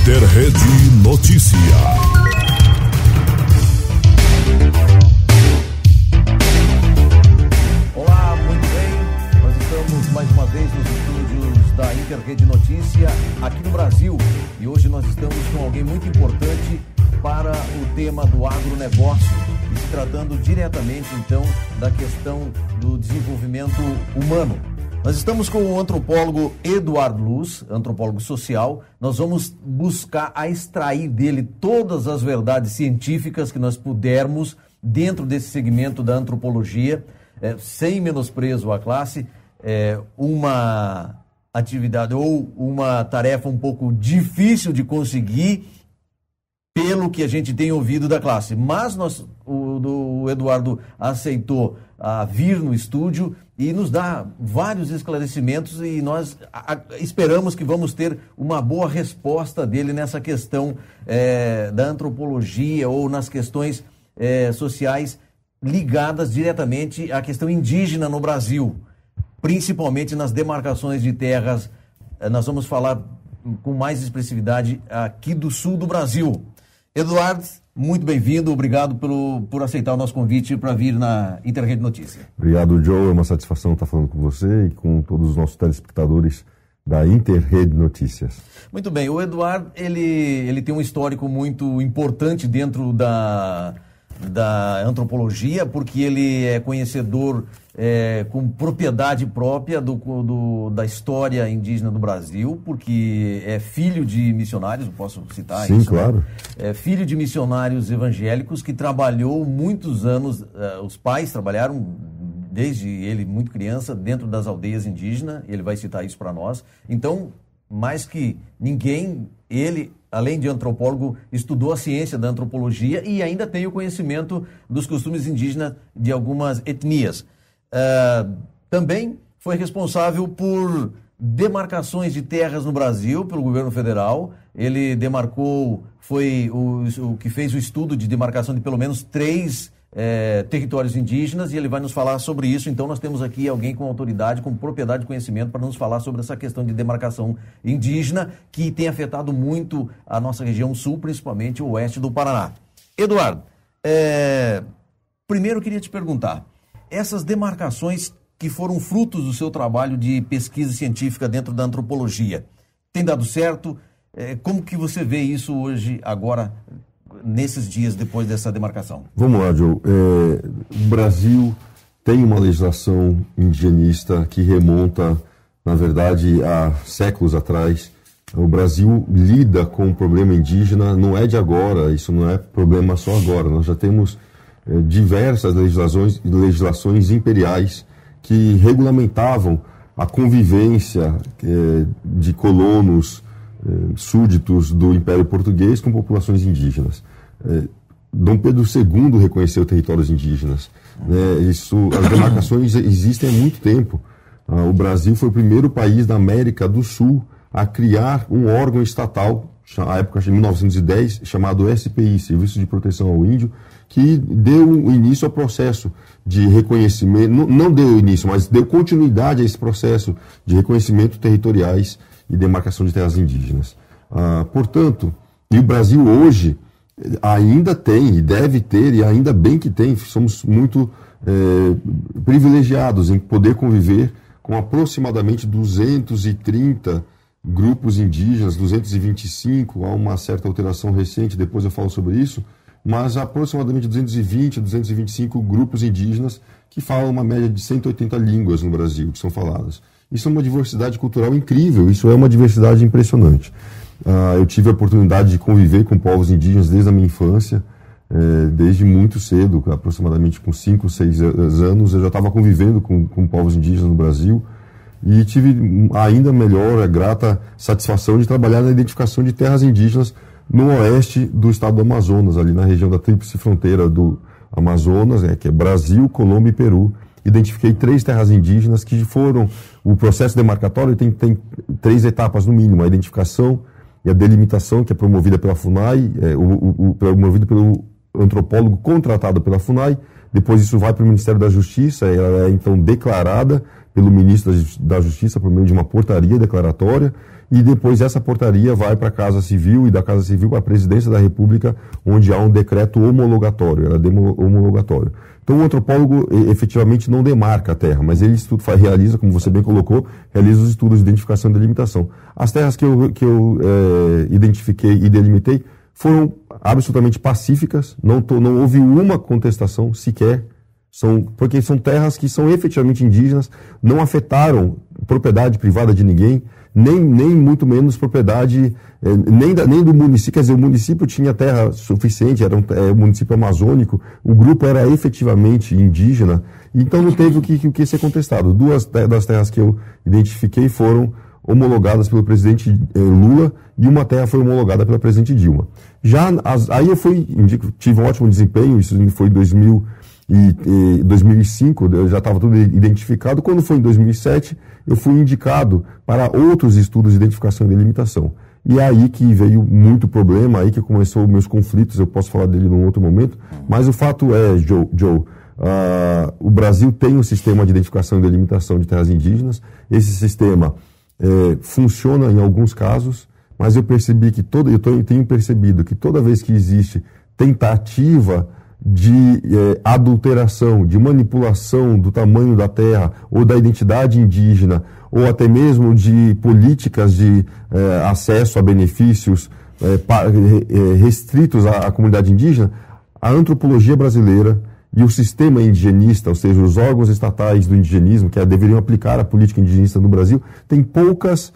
Interrede Notícia. Olá, muito bem. Nós estamos mais uma vez nos estúdios da Interrede Notícia aqui no Brasil. E hoje nós estamos com alguém muito importante para o tema do agronegócio, e se tratando diretamente, então, da questão do desenvolvimento humano. Nós estamos com o antropólogo Eduardo Luz, antropólogo social. Nós vamos buscar extrair dele todas as verdades científicas que nós pudermos dentro desse segmento da antropologia, sem menosprezo à classe, uma atividade ou uma tarefa um pouco difícil de conseguir, pelo que a gente tem ouvido da classe. Mas o Eduardo aceitou vir no estúdio e nos dá vários esclarecimentos, e nós esperamos que vamos ter uma boa resposta dele nessa questão da antropologia ou nas questões sociais ligadas diretamente à questão indígena no Brasil, principalmente nas demarcações de terras. Nós vamos falar com mais expressividade aqui do sul do Brasil. Eduardo, muito bem-vindo, obrigado por aceitar o nosso convite para vir na Interrede Notícia. Obrigado, Joe, é uma satisfação estar falando com você e com todos os nossos telespectadores da Interrede Notícias. Muito bem, o Eduardo, ele tem um histórico muito importante dentro da antropologia, porque ele é conhecedor com propriedade própria da história indígena do Brasil, porque é filho de missionários, posso citar Sim, isso? Sim, claro. É filho de missionários evangélicos que trabalhou muitos anos, os pais trabalharam desde ele muito criança dentro das aldeias indígenas, ele vai citar isso para nós. Então, mais que ninguém, ele, além de antropólogo, estudou a ciência da antropologia e ainda tem o conhecimento dos costumes indígenas de algumas etnias. Também foi responsável por demarcações de terras no Brasil pelo governo federal. Ele demarcou, foi o que fez o estudo de demarcação de pelo menos 3 territórios indígenas, e ele vai nos falar sobre isso. Então nós temos aqui alguém com autoridade, com propriedade de conhecimento para nos falar sobre essa questão de demarcação indígena que tem afetado muito a nossa região sul, principalmente o oeste do Paraná. Eduardo, primeiro eu queria te perguntar, essas demarcações que foram frutos do seu trabalho de pesquisa científica dentro da antropologia, tem dado certo? Como que você vê isso hoje, agora, nesses dias depois dessa demarcação? Vamos lá, Joe. O Brasil tem uma legislação indigenista que remonta, na verdade, a séculos atrás. O Brasil lida com o problema indígena, não é de agora, isso não é problema só agora. Nós já temos diversas legislações imperiais que regulamentavam a convivência de colonos súditos do Império Português com populações indígenas. Dom Pedro II reconheceu territórios indígenas. As demarcações existem há muito tempo. O Brasil foi o primeiro país da América do Sul a criar um órgão estatal, na época de 1910, chamado SPI, Serviço de Proteção ao Índio, que deu início ao processo de reconhecimento, não deu início, mas deu continuidade a esse processo de reconhecimento territoriais e demarcação de terras indígenas. Portanto, e o Brasil hoje ainda tem, e deve ter, e ainda bem que tem, somos muito privilegiados em poder conviver com aproximadamente 230 grupos indígenas, 225, há uma certa alteração recente, depois eu falo sobre isso, mas aproximadamente 220, 225 grupos indígenas que falam uma média de 180 línguas no Brasil, que são faladas. Isso é uma diversidade cultural incrível, isso é uma diversidade impressionante. Eu tive a oportunidade de conviver com povos indígenas desde a minha infância, desde muito cedo, aproximadamente com 5, 6 anos, eu já estava convivendo com povos indígenas no Brasil, e tive ainda melhor, a grata satisfação de trabalhar na identificação de terras indígenas no oeste do estado do Amazonas, ali na região da tríplice fronteira do Amazonas, que é Brasil, Colômbia e Peru. Identifiquei 3 terras indígenas que foram... O processo demarcatório tem 3 etapas no mínimo: a identificação e a delimitação, que é promovida pela FUNAI, promovido pelo antropólogo contratado pela FUNAI. Depois isso vai para o Ministério da Justiça, ela é então declarada pelo ministro da Justiça por meio de uma portaria declaratória, e depois essa portaria vai para a Casa Civil e da Casa Civil para a Presidência da República, onde há um decreto homologatório, homologatório. Então o antropólogo efetivamente não demarca a terra, mas ele realiza, como você bem colocou, realiza os estudos de identificação e delimitação. As terras que eu identifiquei e delimitei foram absolutamente pacíficas, não houve uma contestação sequer, porque são terras que são efetivamente indígenas, não afetaram propriedade privada de ninguém, nem muito menos propriedade, nem do município. Quer dizer, o município tinha terra suficiente, era um município amazônico, o grupo era efetivamente indígena, então não teve o que ser contestado. Duas das terras que eu identifiquei foram homologadas pelo presidente Lula e uma terra foi homologada pela presidente Dilma. Aí eu tive um ótimo desempenho, isso foi em 2005, eu já estava tudo identificado. Quando foi em 2007, eu fui indicado para outros estudos de identificação e delimitação. E é aí que veio muito problema, aí que começou meus conflitos, eu posso falar dele num outro momento, mas o fato é, Joe, o Brasil tem um sistema de identificação e delimitação de terras indígenas. Esse sistema funciona em alguns casos, mas eu percebi que tenho percebido que toda vez que existe tentativa de adulteração, de manipulação do tamanho da terra ou da identidade indígena, ou até mesmo de políticas de acesso a benefícios restritos à comunidade indígena, a antropologia brasileira e o sistema indigenista, ou seja, os órgãos estatais do indigenismo, que deveriam aplicar a política indigenista no Brasil, tem poucos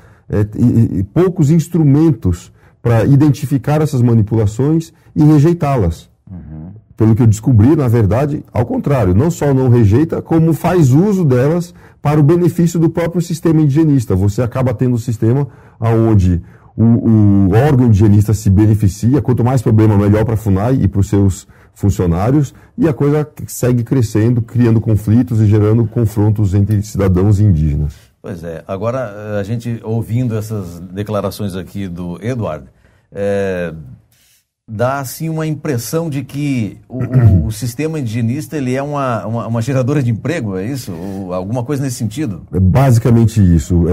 instrumentos para identificar essas manipulações e rejeitá-las. Uhum. Pelo que eu descobri, na verdade, ao contrário, não só não rejeita, como faz uso delas para o benefício do próprio sistema indigenista. Você acaba tendo um sistema onde o órgão indigenista se beneficia, quanto mais problema, melhor para a FUNAI e para os seus funcionários, e a coisa segue crescendo, criando conflitos e gerando confrontos entre cidadãos e indígenas. Pois é, agora a gente ouvindo essas declarações aqui do Eduardo, dá assim uma impressão de que o sistema indigenista ele é uma geradora de emprego, é isso? Ou alguma coisa nesse sentido? É basicamente isso,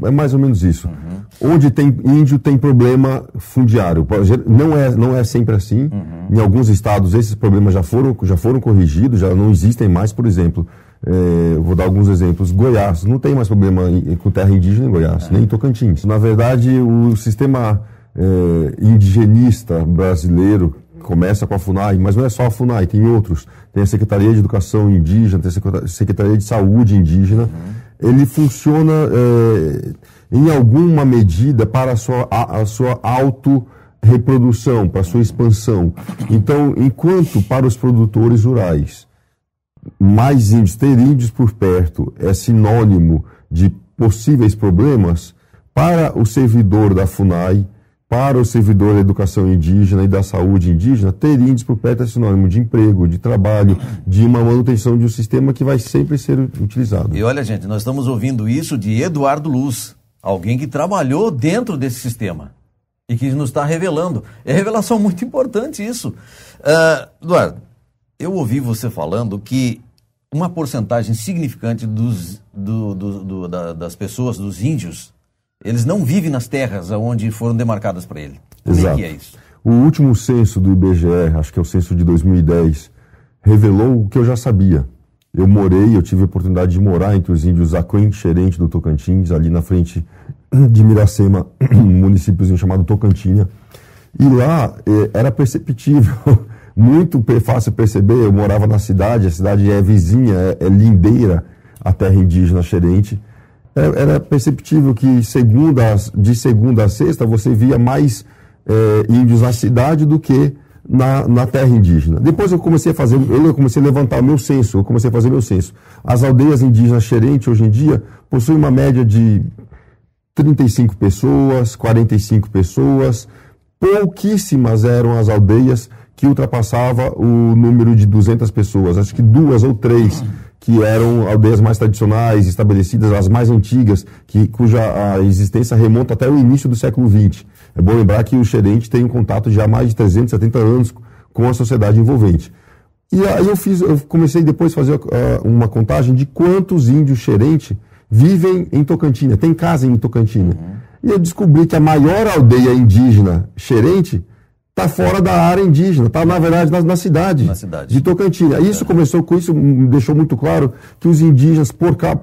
é mais ou menos isso. Uhum. Onde tem índio tem problema fundiário, não é sempre assim. Uhum. Em alguns estados esses problemas já foram corrigidos, já não existem mais. Por exemplo, vou dar alguns exemplos. Goiás não tem mais problema com terra indígena em Goiás, nem em Tocantins. Na verdade, o sistema indigenista brasileiro começa com a FUNAI, mas não é só a FUNAI, tem outros. Tem a Secretaria de Educação Indígena, tem a Secretaria de Saúde Indígena. Uhum. Ele funciona em alguma medida para a sua autorreprodução, para a sua expansão. Então, enquanto para os produtores rurais, mais índios, ter índios por perto é sinônimo de possíveis problemas, para o servidor da FUNAI, para o servidor da educação indígena e da saúde indígena, ter índios por perto é sinônimo de emprego, de trabalho, de uma manutenção de um sistema que vai sempre ser utilizado. E olha, gente, nós estamos ouvindo isso de Eduardo Luz, alguém que trabalhou dentro desse sistema e que nos está revelando. É revelação muito importante isso. Eduardo, eu ouvi você falando que uma porcentagem significante das pessoas, dos índios, eles não vivem nas terras onde foram demarcadas para ele. Como é que é isso? O último censo do IBGE, acho que é o censo de 2010, revelou o que eu já sabia. Eu tive a oportunidade de morar entre os índios Aquém e Xerente do Tocantins, ali na frente de Miracema, um municípiozinho chamado Tocantinha. E lá era perceptível, muito fácil perceber, eu morava na cidade, a cidade é vizinha, é lindeira à terra indígena Xerente. Era perceptível que de segunda a sexta você via mais índios na cidade do que na terra indígena. Depois eu comecei a levantar o meu censo, eu comecei a fazer meu censo. As aldeias indígenas Xerente, hoje em dia, possuem uma média de 35 pessoas, 45 pessoas. Pouquíssimas eram as aldeias que ultrapassava o número de 200 pessoas. Acho que 2 ou 3 que eram aldeias mais tradicionais, estabelecidas, as mais antigas, cuja a existência remonta até o início do século XX. É bom lembrar que o Xerente tem um contato já há mais de 370 anos com a sociedade envolvente. E aí eu comecei depois a fazer uma contagem de quantos índios Xerente vivem em Tocantina, tem casa em Tocantina. E eu descobri que a maior aldeia indígena xerente está fora da área indígena, está, na verdade, na cidade de Tocantina. Isso começou com isso, deixou muito claro que os indígenas,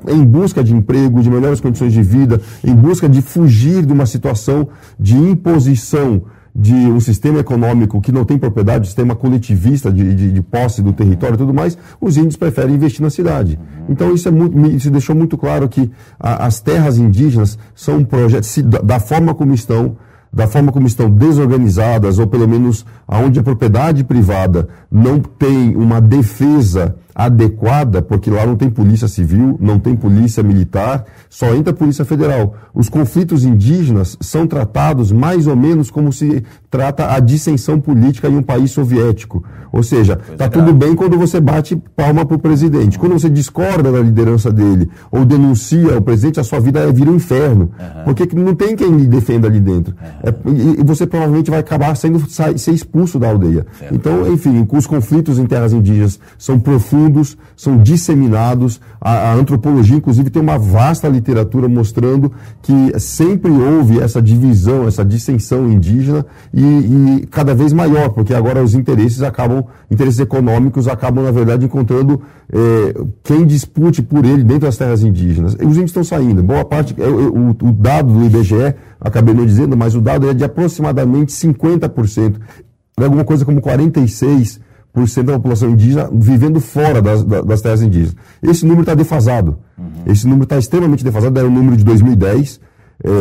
em busca de emprego, de melhores condições de vida, em busca de fugir de uma situação de imposição de um sistema econômico que não tem propriedade, um sistema coletivista de posse do território e tudo mais, os índios preferem investir na cidade. Então isso deixou muito claro que as terras indígenas são um projeto, da forma como estão desorganizadas, ou pelo menos onde a propriedade privada não tem uma defesa adequada, porque lá não tem polícia civil, não tem polícia militar, só entra a Polícia Federal. Os conflitos indígenas são tratados mais ou menos como se trata a dissensão política em um país soviético. Ou seja, está tudo bem quando você bate palma para o presidente. Quando você discorda da liderança dele ou denuncia o presidente, a sua vida vira um inferno. Porque não tem quem lhe defenda ali dentro. E você provavelmente vai acabar ser expulso da aldeia. Então, enfim, os conflitos em terras indígenas são profundos, são disseminados. A antropologia, inclusive, tem uma vasta literatura mostrando que sempre houve essa divisão, essa dissensão indígena e cada vez maior, porque agora os interesses econômicos acabam, na verdade, encontrando quem dispute por ele dentro das terras indígenas. E os índios estão saindo. Boa parte, o dado do IBGE, acabei não dizendo, mas o dado é de aproximadamente 50%. Alguma coisa como 46% da população indígena vivendo fora das terras indígenas. Esse número está defasado. Esse número está extremamente defasado. Era o número de 2010,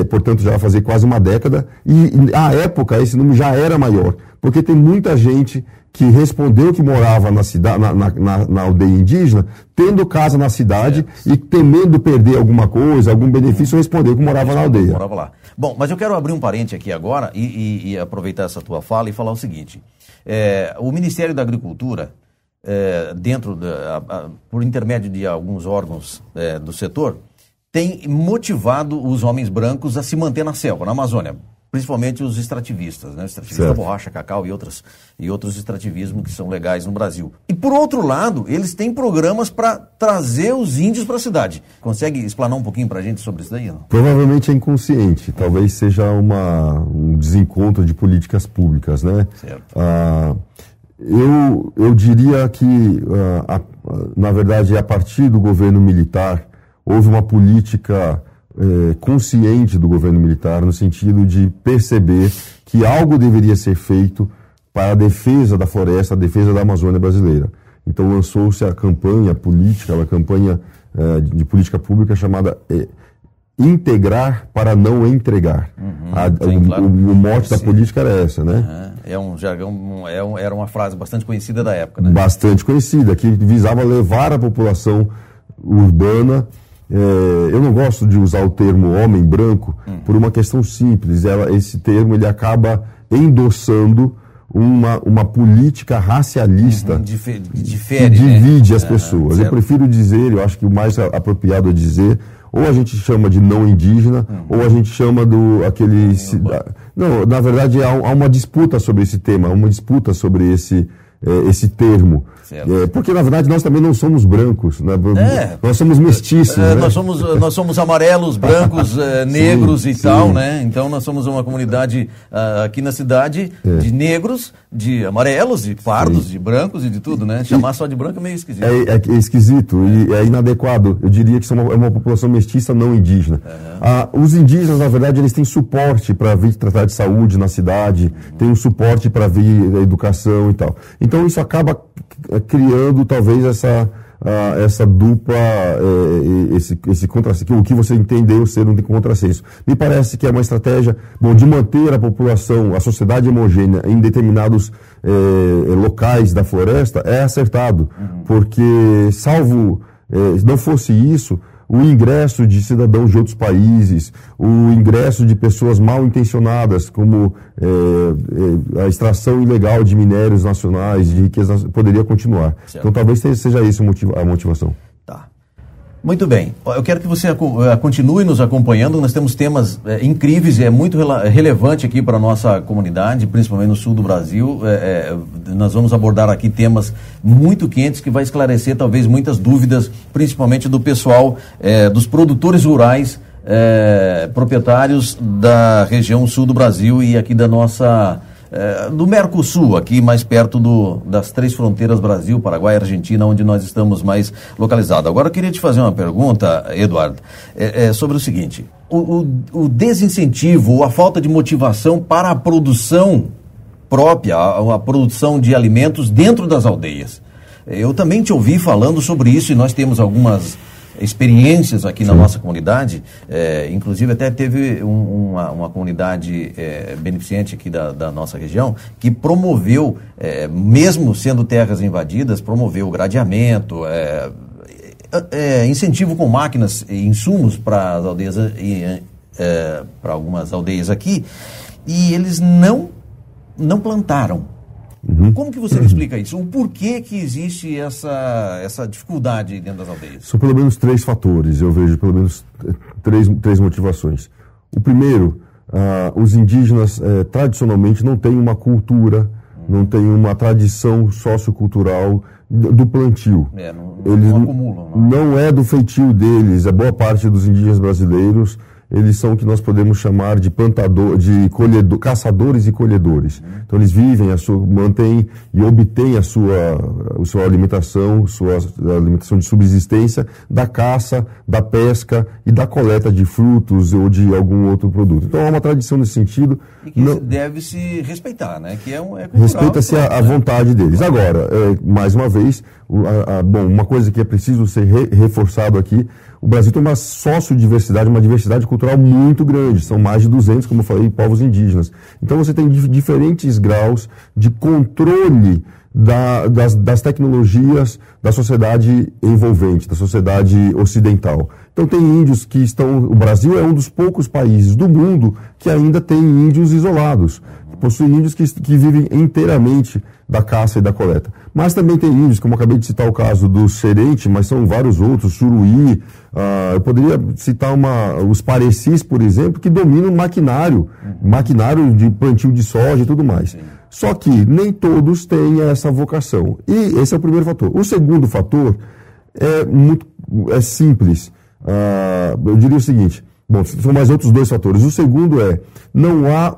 portanto já vai fazer quase uma década. E à época esse número já era maior, porque tem muita gente que respondeu que morava na aldeia indígena, tendo casa na cidade e temendo perder alguma coisa, algum benefício, respondeu que morava na aldeia. Morava lá. Bom, mas eu quero abrir um parente aqui agora e aproveitar essa tua fala e falar o seguinte. O Ministério da Agricultura, por intermédio de alguns órgãos do setor, tem motivado os homens brancos a se manter na selva, na Amazônia, principalmente os extrativistas, né? Extrativista da borracha, cacau e outros extrativismos que são legais no Brasil. E por outro lado, eles têm programas para trazer os índios para a cidade. Consegue explanar um pouquinho para a gente sobre isso daí? Não? Provavelmente é inconsciente, talvez seja um desencontro de políticas públicas, né? Certo. Eu diria que, na verdade, a partir do governo militar, houve uma política consciente do governo militar, no sentido de perceber que algo deveria ser feito para a defesa da floresta, a defesa da Amazônia brasileira. Então lançou-se a campanha política, a campanha de política pública chamada Integrar para não entregar. O mote da política era essa, né? É um jargão, era uma frase bastante conhecida da época, né? Bastante conhecida, que visava levar a população urbana. Eu não gosto de usar o termo homem branco por uma questão simples. Esse termo ele acaba endossando uma política racialista que divide as pessoas. Eu prefiro dizer, eu acho que o mais apropriado é dizer, ou a gente chama de não indígena, ou a gente chama Não, na verdade há uma disputa sobre esse tema, há uma disputa sobre esse termo. Porque, na verdade, nós também não somos brancos, né? Nós somos mestiços. Né? Nós somos amarelos, brancos, negros e tal, né? Então, nós somos uma comunidade aqui na cidade de negros, de amarelos, de pardos, de brancos e de tudo, né? Chamar só de branco é meio esquisito. É esquisito e é inadequado. Eu diria que é uma população mestiça não indígena. Os indígenas, na verdade, eles têm suporte para vir tratar de saúde na cidade, têm um suporte para vir a educação e tal. Então, isso acaba criando talvez essa dupla, esse contrassenso, o que você entendeu ser um contrassenso. Me parece que é uma estratégia de manter a população, a sociedade homogênea em determinados locais da floresta é acertado, porque salvo não fosse isso, o ingresso de cidadãos de outros países, o ingresso de pessoas mal intencionadas, como a extração ilegal de minérios nacionais, de riqueza, poderia continuar. Certo. Então talvez seja isso a motivação. Tá. Muito bem. Eu quero que você continue nos acompanhando. Nós temos temas incríveis e é muito relevante aqui para a nossa comunidade, principalmente no sul do Brasil. Nós vamos abordar aqui temas muito quentes que vai esclarecer talvez muitas dúvidas, principalmente do pessoal, dos produtores rurais, proprietários da região sul do Brasil e aqui da nossa... do Mercosul, aqui mais perto das 3 fronteiras, Brasil, Paraguai e Argentina, onde nós estamos mais localizados. Agora eu queria te fazer uma pergunta, Eduardo, sobre o seguinte: o desincentivo ou a falta de motivação para a produção própria, a produção de alimentos dentro das aldeias. Eu também te ouvi falando sobre isso e nós temos algumas experiências aqui na nossa comunidade, inclusive até teve uma comunidade beneficente aqui da nossa região que promoveu, mesmo sendo terras invadidas, promoveu gradeamento, incentivo com máquinas e insumos para as aldeias, para algumas aldeias aqui, e eles não plantaram. Como que você me explica isso? O porquê que existe essa dificuldade dentro das aldeias? São pelo menos 3 fatores, eu vejo pelo menos três motivações. O primeiro, os indígenas tradicionalmente não têm uma cultura, não têm uma tradição sociocultural do plantio. Eles não acumulam. Não é do feitio deles, a boa parte dos indígenas brasileiros, eles são o que nós podemos chamar de caçadores e colhedores. Então eles vivem, mantêm e obtêm a sua alimentação, alimentação de subsistência da caça, da pesca e da coleta de frutos ou de algum outro produto. Então há uma tradição nesse sentido. E que deve se respeitar, né? Que é cultural. Respeita-se a vontade deles. Agora, mais uma vez, uma coisa que é preciso ser reforçado aqui: o Brasil tem uma sociodiversidade, uma diversidade cultural muito grande. São mais de 200, como eu falei, povos indígenas. Então você tem diferentes graus de controle das tecnologias da sociedade envolvente, da sociedade ocidental. Então tem índios que estão... O Brasil é um dos poucos países do mundo que ainda tem índios isolados. Possui índios que vivem inteiramente da caça e da coleta. Mas também tem índios, como eu acabei de citar o caso do Xerente, mas são vários outros, Suruí, eu poderia citar os Parecis, por exemplo, que dominam maquinário de plantio de soja e tudo mais. Sim. Só que nem todos têm essa vocação. E esse é o primeiro fator. O segundo fator é simples. Eu diria o seguinte: bom, são mais outros 2 fatores. O segundo não há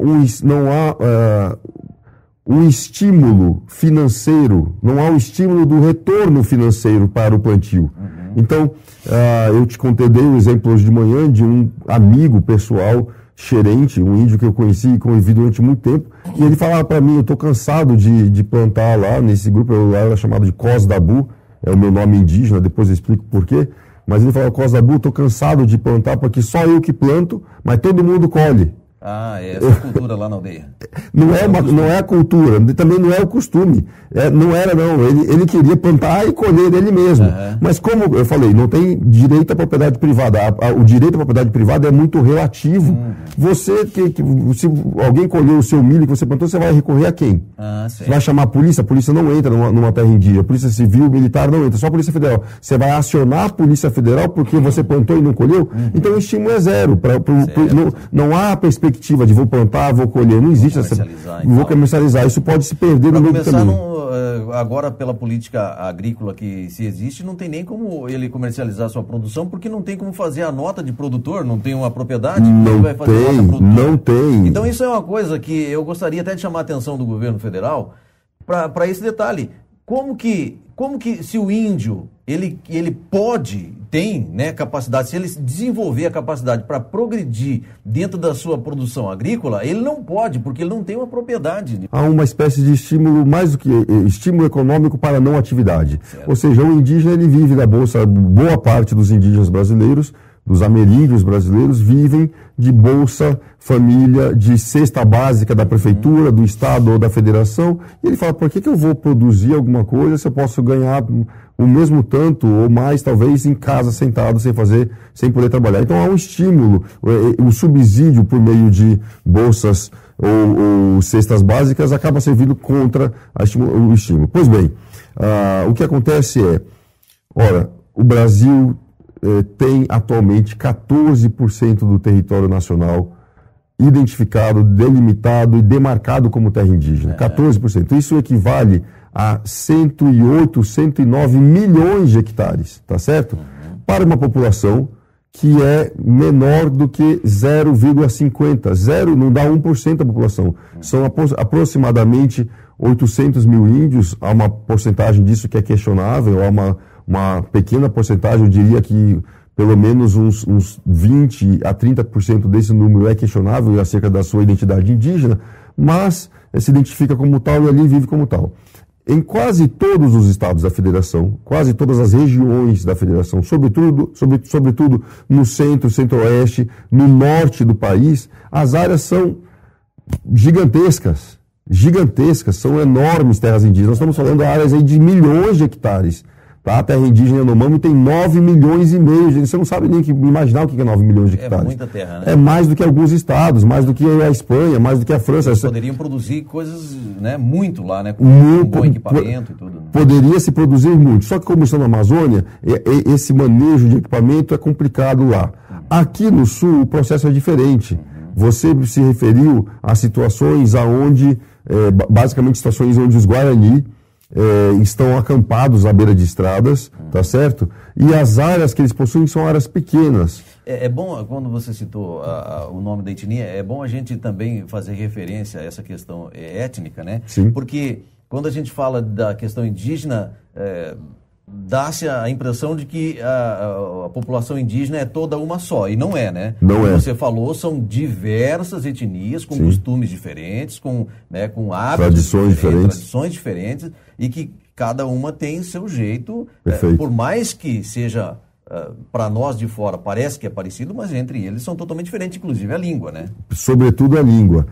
um estímulo financeiro, não há um estímulo do retorno financeiro para o plantio. Então, eu dei um exemplo hoje de manhã de um amigo pessoal, Xerente, um índio que eu conheci e convivi durante muito tempo, e ele falava para mim: eu estou cansado de plantar lá, nesse grupo eu era chamado de Cos Dabu, é o meu nome indígena, depois eu explico por quê, mas ele falava: Cos Dabu, estou cansado de plantar porque só eu que planto, mas todo mundo colhe. Essa é a cultura lá na aldeia. Não é a cultura, também não é o costume. Ele queria plantar e colher ele mesmo. Mas como eu falei, não tem direito à propriedade privada. O direito à propriedade privada é muito relativo. Você, se alguém colheu o seu milho que você plantou, você vai recorrer a quem? Você vai chamar a polícia não entra numa terra indígena. A polícia civil, militar não entra, só a polícia federal. Você vai acionar a polícia federal porque você plantou e não colheu? Então o estímulo é zero. Não há perspectiva de vou plantar, vou colher, não existe vou comercializar, isso pode se perder no meio do caminho. Agora, pela política agrícola que se existe, não tem nem como ele comercializar a sua produção, porque não tem como fazer a nota de produtor, não tem uma propriedade, não tem. Então isso é uma coisa que eu gostaria até de chamar a atenção do governo federal para esse detalhe. Como que se o índio ele tem, né, capacidade, se ele desenvolver a capacidade para progredir dentro da sua produção agrícola, ele não pode, porque ele não tem uma propriedade. Há uma espécie de estímulo, mais do que estímulo econômico para não atividade. Certo. Ou seja, o indígena ele vive da bolsa, boa parte dos indígenas brasileiros, dos ameríndios brasileiros, vivem de Bolsa Família, de cesta básica da prefeitura, do estado ou da federação, e ele fala: por que eu vou produzir alguma coisa se eu posso ganhar o mesmo tanto ou mais, talvez, em casa, sentado, sem poder trabalhar? Então há um estímulo, o subsídio por meio de bolsas ou cestas básicas acaba servindo contra o estímulo. Pois bem, o que acontece o Brasil tem atualmente 14% do território nacional identificado, delimitado e demarcado como terra indígena. 14%. Isso equivale a 108, 109 milhões de hectares, tá certo? Para uma população que é menor do que 0,50. Não dá 1% da população. São aproximadamente 800 mil índios. Há uma porcentagem disso que é questionável, há uma pequena porcentagem, eu diria que pelo menos uns 20 a 30% desse número é questionável acerca da sua identidade indígena, mas se identifica como tal e ali vive como tal. Em quase todos os estados da federação, quase todas as regiões da federação, sobretudo no centro, centro-oeste, no norte do país, as áreas são gigantescas, são enormes terras indígenas. Nós estamos falando de áreas aí de milhões de hectares. Tá? A terra indígena Yanomami tem 9 milhões e meio. Você não sabe nem imaginar o que é 9 milhões de hectares. É muita terra, né? É mais do que alguns estados, mais do que a Espanha, mais do que a França. Eles poderiam produzir coisas, né, muito lá, né? Com um bom equipamento e tudo. Né? Poderia se produzir muito. Só que como estão na Amazônia, esse manejo de equipamento é complicado lá. Aqui no sul o processo é diferente. Você se referiu a situações onde, basicamente situações onde os Guarani estão acampados à beira de estradas, tá certo? E as áreas que eles possuem são áreas pequenas. É bom, quando você citou o nome da etnia, é bom a gente também fazer referência a essa questão étnica, né? Sim. Porque quando a gente fala da questão indígena, dá-se a impressão de que a população indígena é toda uma só, e não é, né? Não é. Como você falou, são diversas etnias, com costumes diferentes, com hábitos tradições diferentes, e que cada uma tem seu jeito, por mais que seja, para nós de fora, parece que é parecido, mas entre eles são totalmente diferentes, inclusive a língua, né? Sobretudo a língua.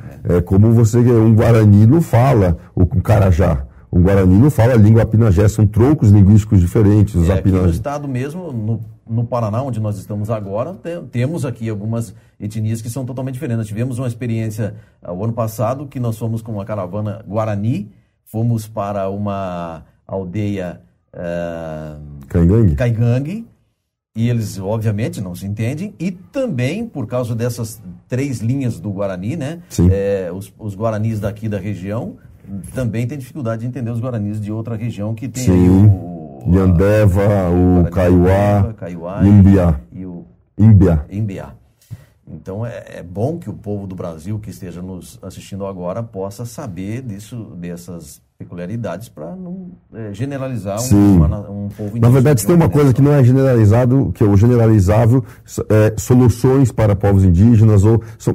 Como um Guarani não fala o Carajá. Um Guarani não fala a língua apinagé, são troncos linguísticos diferentes. Os aqui no estado mesmo, no Paraná, onde nós estamos agora, temos aqui algumas etnias que são totalmente diferentes. Nós tivemos uma experiência o ano passado, que nós fomos com uma caravana Guarani, fomos para uma aldeia Caigangue, e eles obviamente não se entendem, e também por causa dessas 3 linhas do Guarani, né? Os Guaranis daqui da região também tem dificuldade de entender os Guaranis de outra região que tem aí o Yandeva, o Kaiowá, e o Imbiá. Então é bom que o povo do Brasil que esteja nos assistindo agora possa saber dessas peculiaridades para não generalizar um povo indígena. Na verdade, tem uma coisa que não é generalizado, que é o generalizável, soluções para povos indígenas,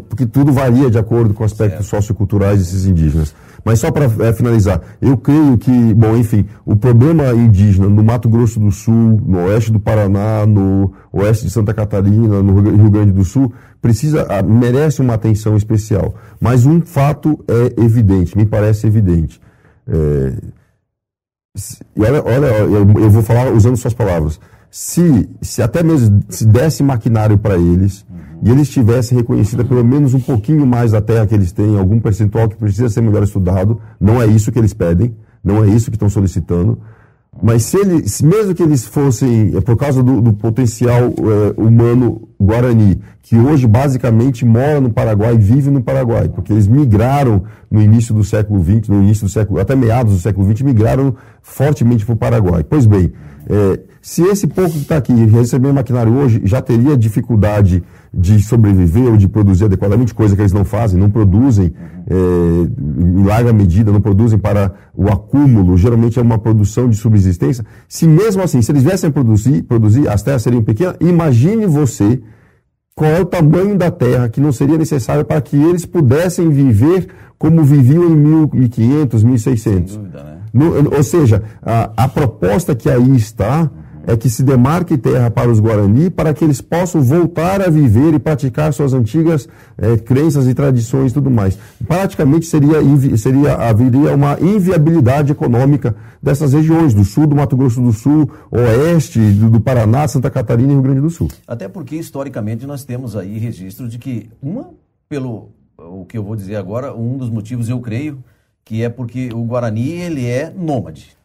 porque tudo varia de acordo com aspectos socioculturais desses indígenas. Mas só para finalizar, eu creio que, o problema indígena no Mato Grosso do Sul, no oeste do Paraná, no oeste de Santa Catarina, no Rio Grande do Sul, merece uma atenção especial. Mas um fato é evidente, me parece evidente. Eu vou falar usando suas palavras. Se até mesmo se desse maquinário para eles e eles tivessem reconhecido pelo menos um pouquinho mais da terra que eles têm, algum percentual que precisa ser melhor estudado, não é isso que eles pedem, não é isso que estão solicitando, mas mesmo que eles fossem, por causa do potencial humano Guarani, que hoje basicamente mora no Paraguai, vive no Paraguai, porque eles migraram no início do século XX, até meados do século XX, migraram fortemente para o Paraguai. Pois bem, se esse povo que está aqui receber maquinário hoje já teria dificuldade de sobreviver ou de produzir adequadamente, coisa que eles não fazem, não produzem em larga medida, não produzem para o acúmulo, geralmente é uma produção de subsistência. Se mesmo assim, se eles viessem a produzir, as terras seriam pequenas, imagine você qual é o tamanho da terra que não seria necessário para que eles pudessem viver como viviam em 1500, 1600. Sem dúvida, né? Ou seja, a proposta que aí está é que se demarque terra para os Guarani para que eles possam voltar a viver e praticar suas antigas crenças e tradições e tudo mais. Praticamente haveria uma inviabilidade econômica dessas regiões, do sul do Mato Grosso do Sul, oeste do Paraná, Santa Catarina e Rio Grande do Sul. Até porque, historicamente, nós temos aí registro de que, o que eu vou dizer agora, um dos motivos, eu creio, que é porque o Guarani, ele é nômade.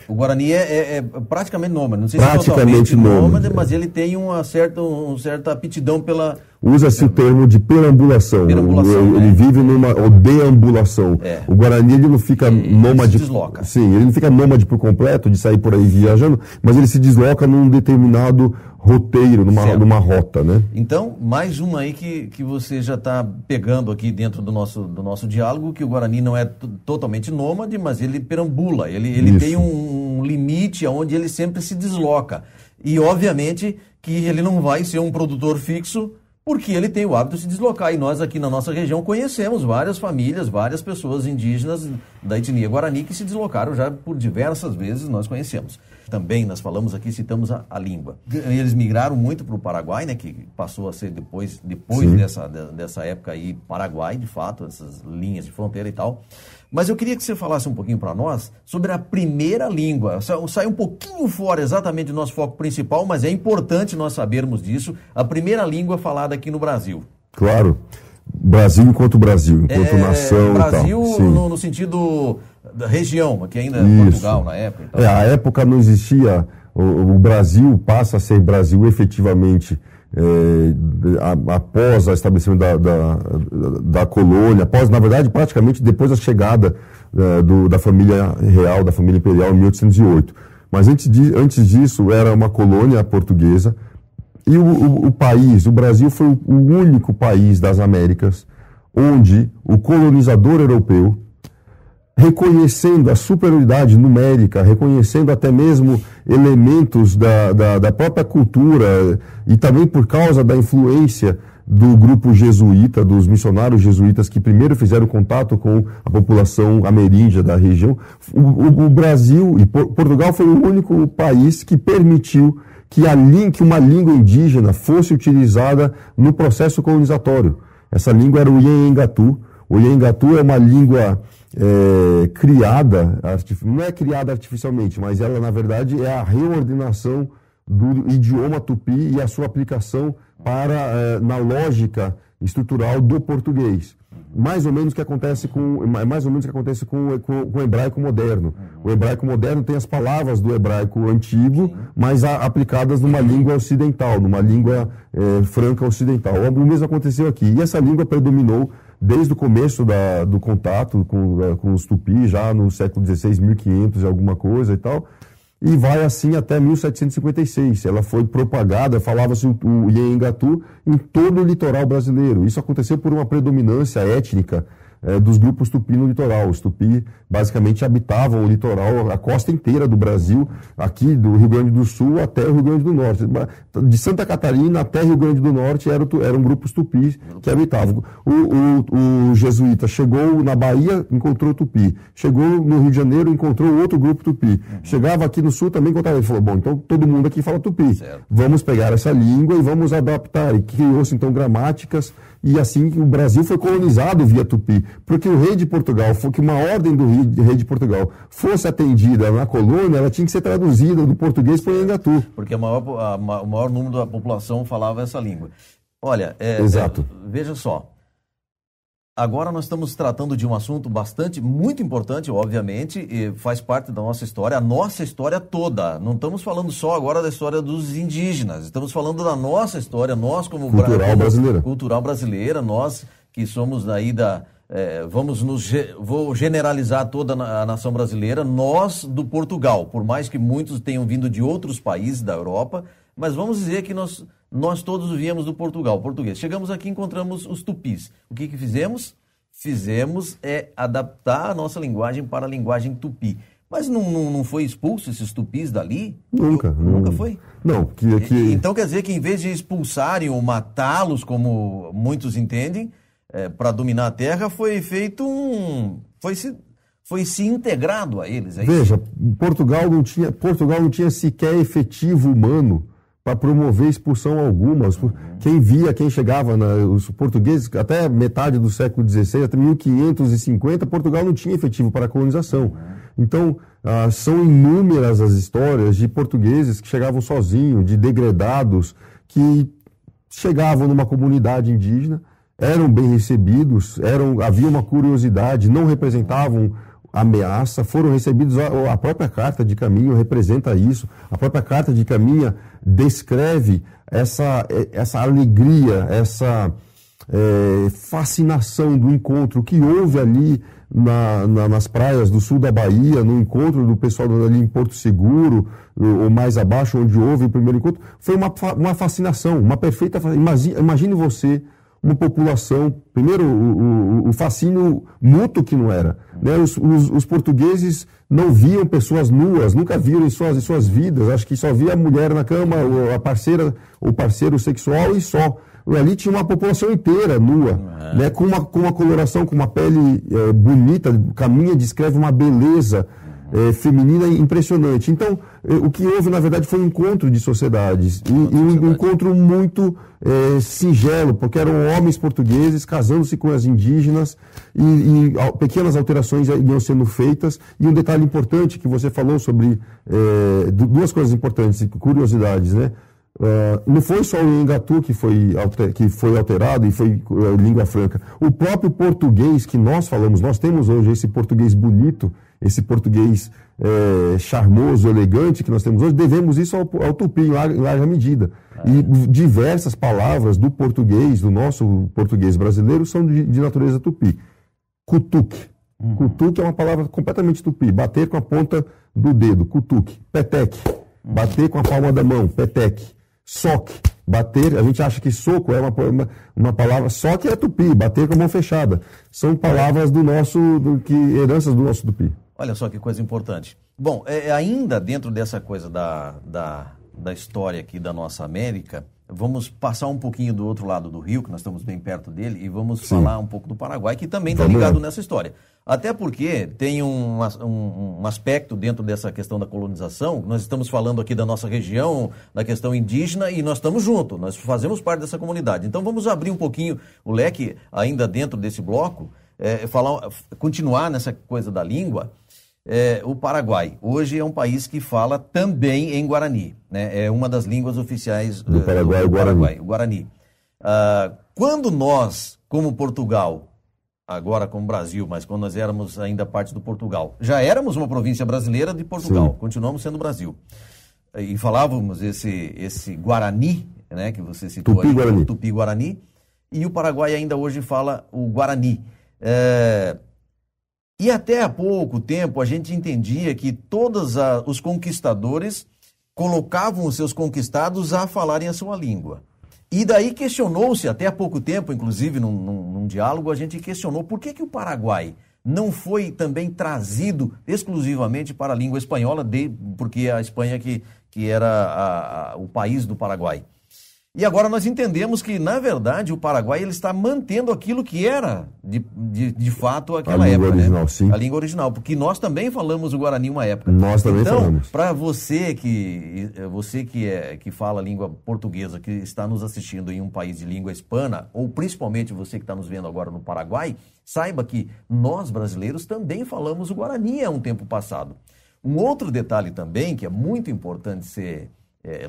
O Guarani é praticamente nômade, não sei se praticamente totalmente nômade, nômade, mas ele tem uma certa aptidão pela... Usa-se o termo de perambulação. Ele vive ou deambulação. O Guarani ele não fica nômade. Ele se desloca. Sim, ele não fica nômade por completo, de sair por aí viajando, mas ele se desloca num determinado roteiro, numa rota, né? Então, mais uma aí que você já está pegando aqui dentro do nosso diálogo, que o Guarani não é totalmente nômade, mas ele perambula, ele tem um limite onde ele sempre se desloca. E, obviamente, que ele não vai ser um produtor fixo, porque ele tem o hábito de se deslocar. E nós aqui na nossa região conhecemos várias famílias, várias pessoas indígenas da etnia Guarani que se deslocaram já por diversas vezes, nós conhecemos. Também nós falamos aqui, citamos a língua. Eles migraram muito para o Paraguai, né, que passou a ser depois dessa época aí, Paraguai, de fato, essas linhas de fronteira e tal. Mas eu queria que você falasse um pouquinho para nós sobre a primeira língua. Sai um pouquinho fora exatamente do nosso foco principal, mas é importante nós sabermos disso. A primeira língua falada aqui no Brasil. Claro. Brasil enquanto nação Brasil e tal. No sentido da região, que ainda é Portugal na época. Então. A época não existia... O Brasil passa a ser Brasil efetivamente... após o estabelecimento da colônia, na verdade, praticamente depois da chegada da família real, da família imperial, em 1808. Mas antes disso, era uma colônia portuguesa. E o Brasil foi o único país das Américas onde o colonizador europeu, reconhecendo a superioridade numérica, reconhecendo até mesmo elementos da própria cultura e também por causa da influência do grupo jesuíta, dos missionários jesuítas que primeiro fizeram contato com a população ameríndia da região, o Brasil e Portugal foi o único país que permitiu que uma língua indígena fosse utilizada no processo colonizatório. Essa língua era o Iengatu. O Iengatu é uma língua criada, não é criada artificialmente, mas ela, na verdade, é a reordenação do idioma tupi e a sua aplicação na lógica estrutural do português. Mais ou menos o que acontece com o hebraico moderno. O hebraico moderno tem as palavras do hebraico antigo, mas aplicadas numa língua ocidental, numa língua franca ocidental. O mesmo aconteceu aqui. E essa língua predominou desde o começo do contato com os tupis, já no século XVI, 1500 e alguma coisa e tal, e vai assim até 1756. Ela foi propagada, falava-se o Iengatu em todo o litoral brasileiro. Isso aconteceu por uma predominância étnica dos grupos tupi no litoral. Os tupi basicamente habitavam o litoral, a costa inteira do Brasil, aqui do Rio Grande do Sul até o Rio Grande do Norte. De Santa Catarina até Rio Grande do Norte eram grupos tupis que habitavam. O jesuíta chegou na Bahia, encontrou tupi. Chegou no Rio de Janeiro, encontrou outro grupo tupi. Chegava aqui no Sul, também encontrava. Ele falou, bom, então todo mundo aqui fala tupi. Certo. Vamos pegar essa língua e vamos adaptar. E criou-se então gramáticas, e assim o Brasil foi colonizado via tupi. Porque o rei de Portugal, que uma ordem do rei de Portugal fosse atendida na colônia, ela tinha que ser traduzida do português para o Iengatu. Porque o maior número da população falava essa língua. Olha, Exato. Veja só. Agora nós estamos tratando de um assunto muito importante, obviamente, e faz parte da nossa história, a nossa história toda. Não estamos falando só agora da história dos indígenas, estamos falando da nossa história, nós como cultural brasileira, nós que somos aí vou generalizar toda a nação brasileira, nós do Portugal, por mais que muitos tenham vindo de outros países da Europa, mas vamos dizer que nós todos viemos do Portugal, português. Chegamos aqui e encontramos os tupis. O que fizemos? Fizemos adaptar a nossa linguagem para a linguagem tupi. Mas não foi expulso esses tupis dali? Nunca. Nunca foi? Não. Então quer dizer que em vez de expulsarem ou matá-los, como muitos entendem, para dominar a terra, foi feito foi se integrado a eles. Veja, Portugal não tinha sequer efetivo humano para promover expulsão alguma. Quem chegava, os portugueses, até metade do século XVI, até 1550, Portugal não tinha efetivo para a colonização. Então, são inúmeras as histórias de portugueses que chegavam sozinhos, de degredados, que chegavam numa comunidade indígena, eram bem recebidos, havia uma curiosidade, não representavam ameaça, foram recebidos, a própria Carta de Caminho representa isso, a própria Carta de Caminho descreve essa alegria, essa fascinação do encontro que houve ali nas praias do sul da Bahia, no encontro do pessoal ali em Porto Seguro, ou mais abaixo, onde houve o primeiro encontro, foi uma fascinação, uma perfeita... Imagine você, uma população, primeiro o fascínio mútuo que não era, né? Os portugueses não viam pessoas nuas, nunca viram em suas vidas, acho que só via a mulher na cama, a parceira, o parceiro sexual e só. Ali tinha uma população inteira nua, né? com uma coloração, com uma pele bonita, Caminha descreve uma beleza feminina impressionante. Então, o que houve, na verdade, foi um encontro de sociedades, e um encontro muito singelo, porque eram homens portugueses casando-se com as indígenas, e pequenas alterações iam sendo feitas, e um detalhe importante que você falou sobre, duas coisas importantes, curiosidades, né? Não foi só o Engatu que foi alterado e foi língua franca. O próprio português que nós falamos, nós temos hoje esse português bonito, esse português charmoso, elegante que nós temos hoje, devemos isso ao tupi em larga medida. E diversas palavras do português, do nosso português brasileiro, são de natureza tupi. Cutuque. Cutuque é uma palavra completamente tupi. Bater com a ponta do dedo, cutuque. Peteque. Bater com a palma da mão, peteque. Soque, bater, a gente acha que soco é uma palavra, soque é tupi, bater com a mão fechada. São palavras heranças do nosso tupi. Olha só que coisa importante. Bom, ainda dentro dessa coisa da história aqui da nossa América, vamos passar um pouquinho do outro lado do rio, que nós estamos bem perto dele, e vamos falar um pouco do Paraguai, que também está ligado nessa história. Até porque tem um aspecto dentro dessa questão da colonização, nós estamos falando aqui da nossa região, da questão indígena, e nós estamos juntos, nós fazemos parte dessa comunidade. Então vamos abrir um pouquinho o leque, ainda dentro desse bloco, continuar nessa coisa da língua. O Paraguai hoje é um país que fala também em Guarani, né? É uma das línguas oficiais do Paraguai, o Guarani. Quando nós, como Portugal, agora como Brasil, mas quando nós éramos ainda parte do Portugal, já éramos uma província brasileira de Portugal, continuamos sendo Brasil. E falávamos esse Guarani, né, que você citou Tupi-Guarani. Tupi-Guarani, e o Paraguai ainda hoje fala o Guarani. E até há pouco tempo a gente entendia que todos os conquistadores colocavam os seus conquistados a falarem a sua língua. E daí questionou-se, até há pouco tempo, inclusive num diálogo, a gente questionou por que o Paraguai não foi também trazido exclusivamente para a língua espanhola, porque a Espanha que era o país do Paraguai. E agora nós entendemos que, na verdade, o Paraguai ele está mantendo aquilo que era, de fato, aquela época. Original, sim. A língua original, porque nós também falamos o Guarani uma época. Nós também falamos. Então, para você que fala língua portuguesa, que está nos assistindo em um país de língua hispana, ou principalmente você que está nos vendo agora no Paraguai, saiba que nós, brasileiros, também falamos o Guarani há um tempo passado. Um outro detalhe também, que é muito importante ser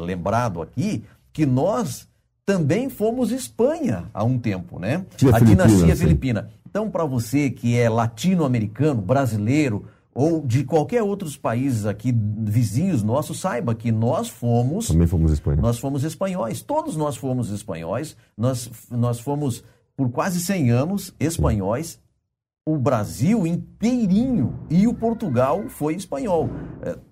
lembrado aqui, que nós também fomos Espanha há um tempo, né? Aqui na Cia Filipina. Então, para você que é latino-americano, brasileiro, ou de qualquer outros países aqui, vizinhos nossos, saiba que nós fomos... Também fomos espanhóis. Nós fomos espanhóis, todos nós fomos espanhóis, nós fomos, por quase 100 anos, espanhóis. O Brasil inteirinho e o Portugal foi espanhol.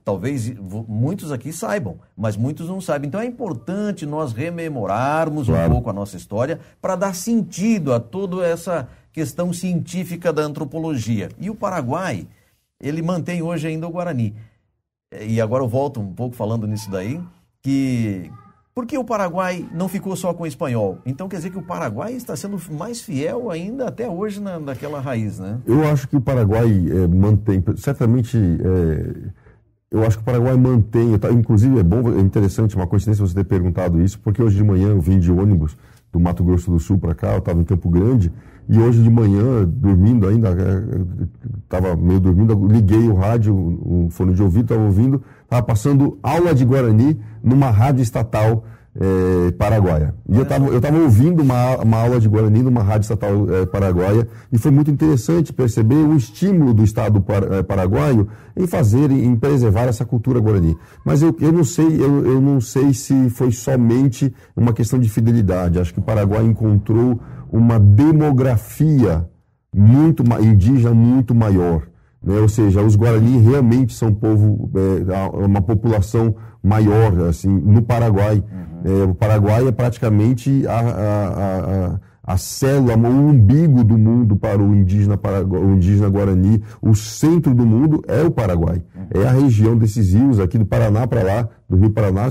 Talvez muitos aqui saibam, mas muitos não sabem. Então é importante nós rememorarmos um pouco a nossa história para dar sentido a toda essa questão científica da antropologia. E o Paraguai, ele mantém hoje ainda o Guarani. E agora eu volto um pouco falando nisso daí, que... Por que o Paraguai não ficou só com o espanhol? Então quer dizer que o Paraguai está sendo mais fiel ainda até hoje naquela raiz, né? Eu acho que o Paraguai mantém, certamente, eu acho que o Paraguai mantém, inclusive é interessante, uma coincidência você ter perguntado isso, porque hoje de manhã eu vim de ônibus do Mato Grosso do Sul para cá, eu estava em Campo Grande, e hoje de manhã, dormindo ainda, estava meio dormindo, liguei o rádio, o fone de ouvido, estava ouvindo, estava passando aula de Guarani numa rádio estatal paraguaia. E eu estava ouvindo uma aula de Guarani numa rádio estatal paraguaia, e foi muito interessante perceber o estímulo do Estado paraguaio em preservar essa cultura Guarani. Mas eu não sei se foi somente uma questão de fidelidade. Acho que o Paraguai encontrou uma demografia indígena muito maior, né? Ou seja, os Guarani realmente são uma população maior, assim, no Paraguai. O Paraguai é praticamente a célula, o umbigo do mundo para o indígena Guarani. O centro do mundo é o Paraguai. É a região desses rios, aqui do Paraná para lá, do Rio Paraná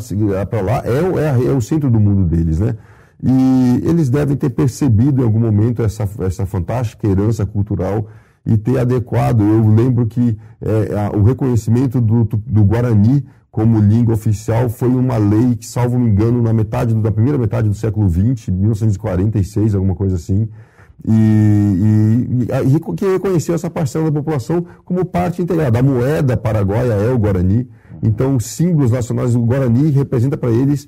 para lá, é o centro do mundo deles, né? E eles devem ter percebido em algum momento essa fantástica herança cultural e ter adequado. Eu lembro que o reconhecimento do Guarani como língua oficial foi uma lei que, salvo me engano, da primeira metade do século XX, 1946, alguma coisa assim, e que reconheceu essa parcela da população como parte integrada. A moeda paraguaia é o Guarani, então símbolos nacionais do Guarani representa para eles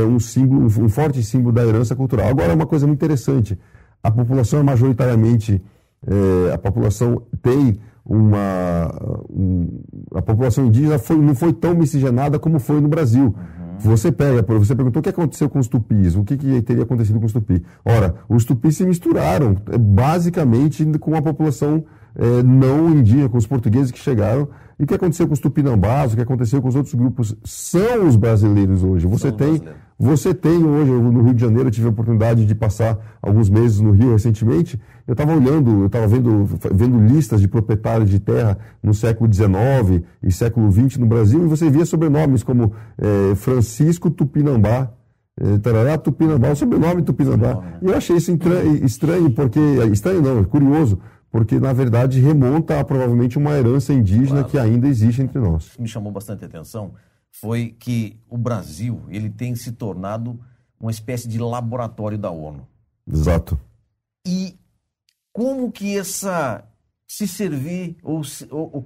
um forte símbolo da herança cultural. Agora, uma coisa muito interessante, a população é majoritariamente, a população tem a população indígena não foi tão miscigenada como foi no Brasil. Você perguntou o que aconteceu com os tupis, o que teria acontecido com os tupis. Ora, os tupis se misturaram basicamente com a população não indígena, com os portugueses que chegaram. E o que aconteceu com os tupinambás, o que aconteceu com os outros grupos, são os brasileiros hoje. Você tem hoje, no Rio de Janeiro, eu tive a oportunidade de passar alguns meses no Rio recentemente, eu estava vendo listas de proprietários de terra no século XIX e século XX no Brasil, e você via sobrenomes como Francisco Tupinambá, Tarará Tupinambá, o sobrenome Tupinambá. E eu achei isso estranho, curioso, porque, na verdade, remonta a provavelmente uma herança indígena que ainda existe entre nós. O que me chamou bastante atenção foi que o Brasil ele tem se tornado uma espécie de laboratório da ONU. Exato. E como que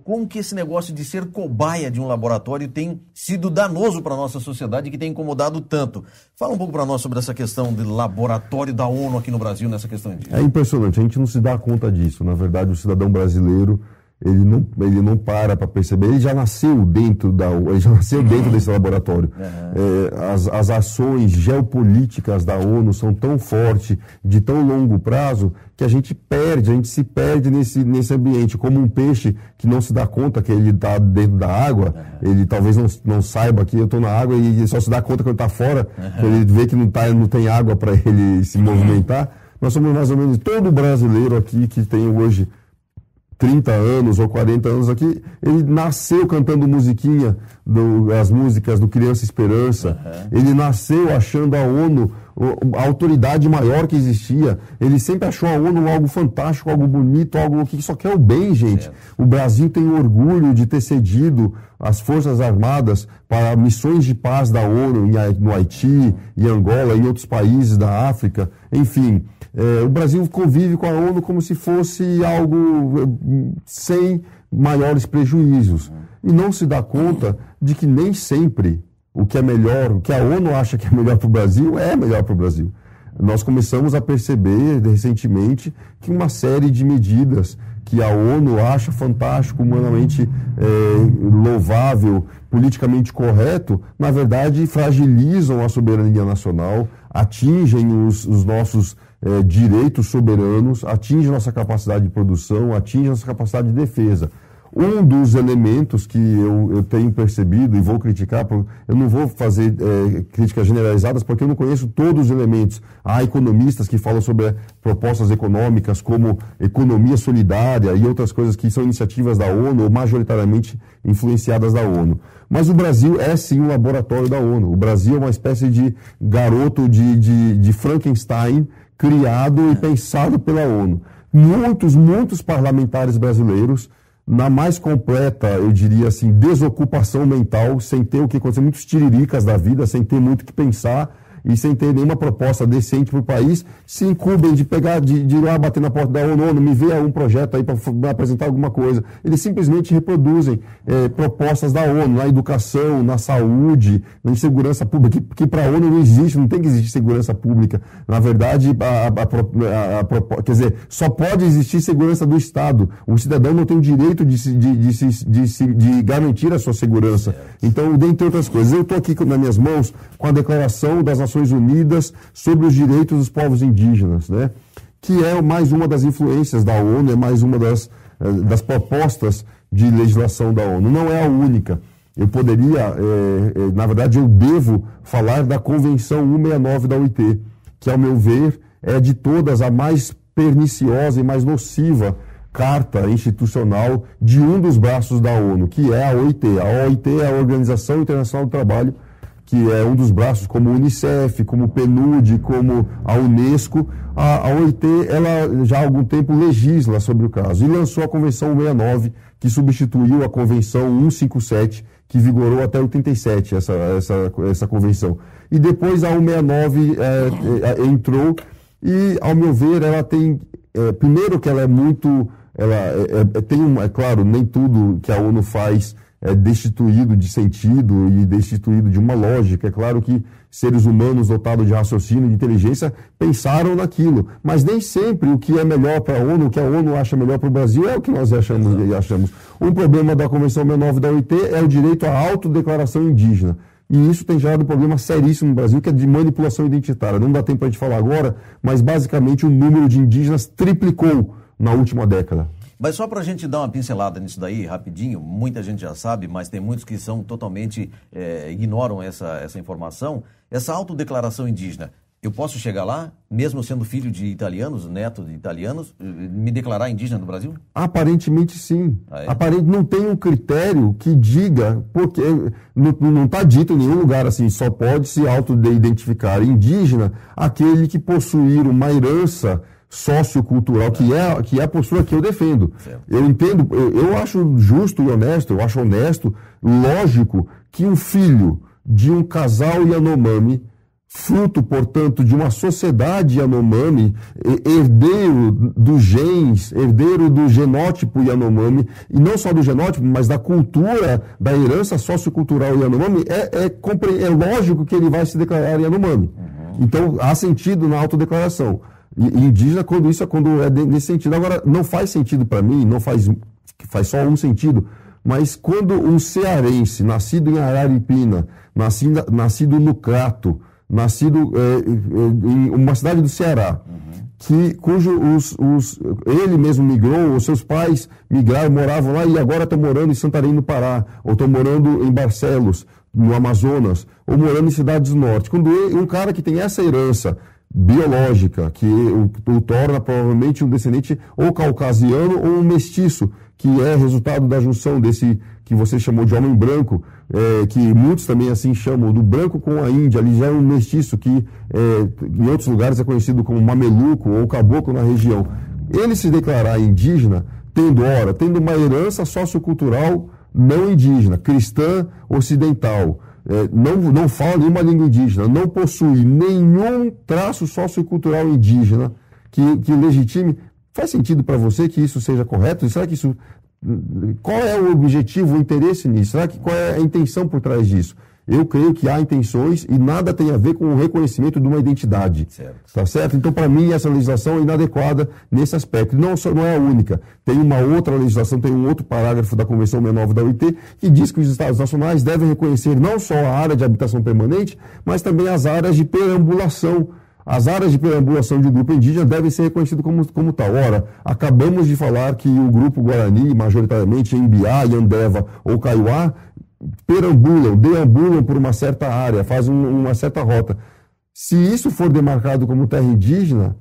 como que esse negócio de ser cobaia de um laboratório tem sido danoso para a nossa sociedade, que tem incomodado tanto? Fala um pouco para nós sobre essa questão de laboratório da ONU aqui no Brasil, nessa questão indígena. É impressionante, a gente não se dá conta disso. Na verdade, o cidadão brasileiro, ele não para perceber, ele já nasceu dentro desse laboratório. As ações geopolíticas da ONU são tão fortes, de tão longo prazo, que a gente se perde nesse ambiente, como um peixe que não se dá conta que ele está dentro da água, ele talvez não saiba que eu estou na água e ele só se dá conta quando está fora, ele vê que não tem água para ele se movimentar. Nós somos mais ou menos todo brasileiro aqui que tem hoje 30 anos ou 40 anos aqui, ele nasceu cantando musiquinha, as músicas do Criança Esperança. Ele nasceu achando a ONU a autoridade maior que existia. Ele sempre achou a ONU algo fantástico, algo bonito, algo que só quer o bem, gente. O Brasil tem orgulho de ter cedido as Forças Armadas para missões de paz da ONU no Haiti, em Angola e em outros países da África. Enfim, o Brasil convive com a ONU como se fosse algo sem maiores prejuízos. E não se dá conta de que nem sempre o que é melhor, o que a ONU acha que é melhor para o Brasil, é melhor para o Brasil. Nós começamos a perceber recentemente que uma série de medidas que a ONU acha fantástico, humanamente louvável, politicamente correto, na verdade fragilizam a soberania nacional, atingem os nossos direitos soberanos, atingem nossa capacidade de produção, atingem nossa capacidade de defesa. Um dos elementos que eu tenho percebido e vou criticar, eu não vou fazer críticas generalizadas porque eu não conheço todos os elementos. Há economistas que falam sobre propostas econômicas como economia solidária e outras coisas que são iniciativas da ONU ou majoritariamente influenciadas da ONU. Mas o Brasil é sim um laboratório da ONU. O Brasil é uma espécie de garoto de Frankenstein criado e pensado pela ONU. Muitos parlamentares brasileiros, na mais completa, eu diria assim, desocupação mental, sem ter o que acontecer, muitos tiriricas da vida, sem ter muito o que pensar, e sem ter nenhuma proposta decente para o país, se incumbem de pegar, de ir lá bater na porta da ONU, me vê um projeto aí para apresentar alguma coisa. Eles simplesmente reproduzem propostas da ONU, na educação, na saúde, na segurança pública, que para a ONU não existe, não tem que existir segurança pública. Na verdade, quer dizer, só pode existir segurança do Estado. O cidadão não tem o direito de garantir a sua segurança. Então, dentre outras coisas, eu estou aqui nas minhas mãos com a Declaração das Nações Unidas sobre os Direitos dos Povos Indígenas, né? Que é mais uma das influências da ONU, é mais uma das propostas de legislação da ONU. Não é a única. Eu poderia, na verdade, eu devo falar da Convenção 169 da OIT, que, ao meu ver, é de todas a mais perniciosa e mais nociva carta institucional de um dos braços da ONU, que é a OIT. A OIT é a Organização Internacional do Trabalho, que é um dos braços, como o Unicef, como o PNUD, como a Unesco. A OIT, ela já há algum tempo legisla sobre o caso e lançou a Convenção 169, que substituiu a Convenção 157, que vigorou até 87, essa convenção. E depois a 169 entrou e, ao meu ver, ela tem... primeiro que ela é muito... claro, nem tudo que a ONU faz é destituído de sentido e destituído de uma lógica. É claro que seres humanos dotados de raciocínio e de inteligência pensaram naquilo, mas nem sempre o que é melhor para a ONU, o que a ONU acha melhor para o Brasil, é o que nós achamos. Um problema da Convenção 69 da OIT é o direito à autodeclaração indígena. E isso tem gerado um problema seríssimo no Brasil, que é de manipulação identitária. Não dá tempo para a gente falar agora, mas basicamente o número de indígenas triplicou na última década. Mas só para a gente dar uma pincelada nisso daí, rapidinho, muita gente já sabe, mas tem muitos que são totalmente, ignoram essa informação. Essa autodeclaração indígena, eu posso chegar lá, mesmo sendo filho de italianos, neto de italianos, me declarar indígena do Brasil? Aparentemente sim. Não tem um critério que diga, porque não está dito em nenhum lugar assim, só pode se autoidentificar indígena aquele que possuir uma herança sociocultural, que é a postura que eu defendo. Certo. Eu entendo, eu acho justo e honesto, eu acho honesto, lógico, que um filho de um casal Yanomami, fruto, portanto, de uma sociedade Yanomami, herdeiro dos genes, herdeiro do genótipo Yanomami, e não só do genótipo, mas da cultura, da herança sociocultural Yanomami, é lógico que ele vai se declarar Yanomami. Então, há sentido na autodeclaração. Indígena, quando é nesse sentido. Agora, não faz sentido para mim, faz só um sentido, mas quando um cearense, nascido em Araripina, nascido no Crato, nascido em uma cidade do Ceará, cujo ele mesmo migrou, os seus pais migraram, moravam lá e agora estão morando em Santarém, no Pará, ou estão morando em Barcelos, no Amazonas, ou morando em cidades do norte. Quando um cara que tem essa herança biológica, que o torna provavelmente um descendente ou caucasiano ou um mestiço, que é resultado da junção desse que você chamou de homem branco, que muitos também assim chamam, do branco com a Índia, ali já é um mestiço que em outros lugares é conhecido como mameluco ou caboclo na região. Ele se declarar indígena, tendo uma herança sociocultural não indígena, cristã ocidental, não fala nenhuma língua indígena, não possui nenhum traço sociocultural indígena que legitime. Faz sentido para você que isso seja correto? Será que isso... Qual é o objetivo, o interesse nisso? Qual é a intenção por trás disso? Eu creio que há intenções e nada tem a ver com o reconhecimento de uma identidade. Certo. Tá certo? Então, para mim, essa legislação é inadequada nesse aspecto. Não é a única. Tem uma outra legislação, tem um outro parágrafo da Convenção 69 da OIT que diz que os Estados nacionais devem reconhecer não só a área de habitação permanente, mas também as áreas de perambulação. As áreas de perambulação de um grupo indígena devem ser reconhecidas como tal. Ora, acabamos de falar que o grupo Guarani, majoritariamente Embiá, Yandeva ou Kaiowá, deambulam por uma certa área, fazem uma certa rota. Se isso for demarcado como terra indígena,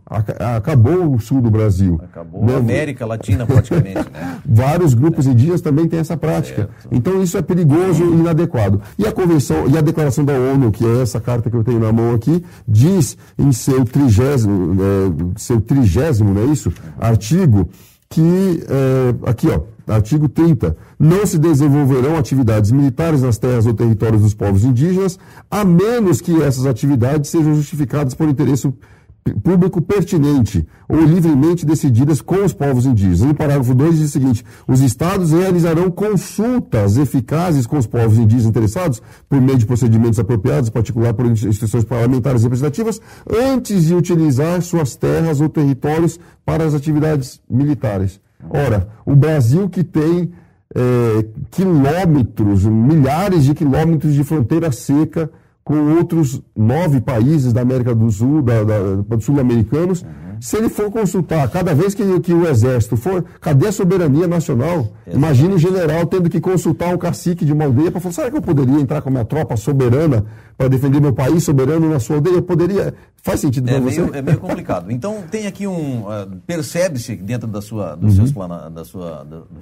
acabou o sul do Brasil. Acabou a América Latina, praticamente, né? Vários grupos indígenas também têm essa prática. Certo. Então isso é perigoso e inadequado. E a Convenção, e a Declaração da ONU, que é essa carta que eu tenho na mão aqui, diz em seu 30º, não é isso? Artigo, que, aqui ó, artigo 30, não se desenvolverão atividades militares nas terras ou territórios dos povos indígenas, a menos que essas atividades sejam justificadas por interesse público pertinente ou livremente decididas com os povos indígenas. No parágrafo 2 diz o seguinte: os estados realizarão consultas eficazes com os povos indígenas interessados por meio de procedimentos apropriados, em particular por instituições parlamentares representativas, antes de utilizar suas terras ou territórios para as atividades militares. Ora, o Brasil que tem quilômetros, milhares de quilômetros de fronteira seca com outros 9 países da América do Sul, sul-americanos, se ele for consultar, cada vez que o exército for, cadê a soberania nacional? Imagine o general tendo que consultar um cacique de uma aldeia para falar, será que eu poderia entrar com a minha tropa soberana para defender meu país soberano na sua aldeia? Poderia? Faz sentido para você? É meio complicado. Então, tem aqui percebe-se dentro da sua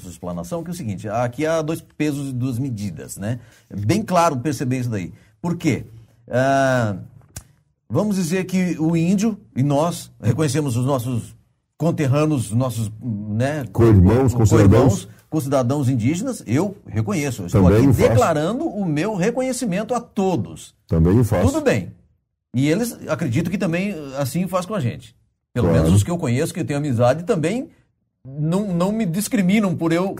explanação que é o seguinte, aqui há 2 pesos e 2 medidas, né? É bem claro perceber isso daí. Por quê? Vamos dizer que o índio, e nós reconhecemos os nossos conterrâneos, nossos co-cidadãos indígenas, eu reconheço. Eu estou aqui declarando o meu reconhecimento a todos. Também o faço. Tudo bem. E eles, acredito que também assim faz com a gente. Pelo menos os que eu conheço, que eu tenho amizade, também não me discriminam por eu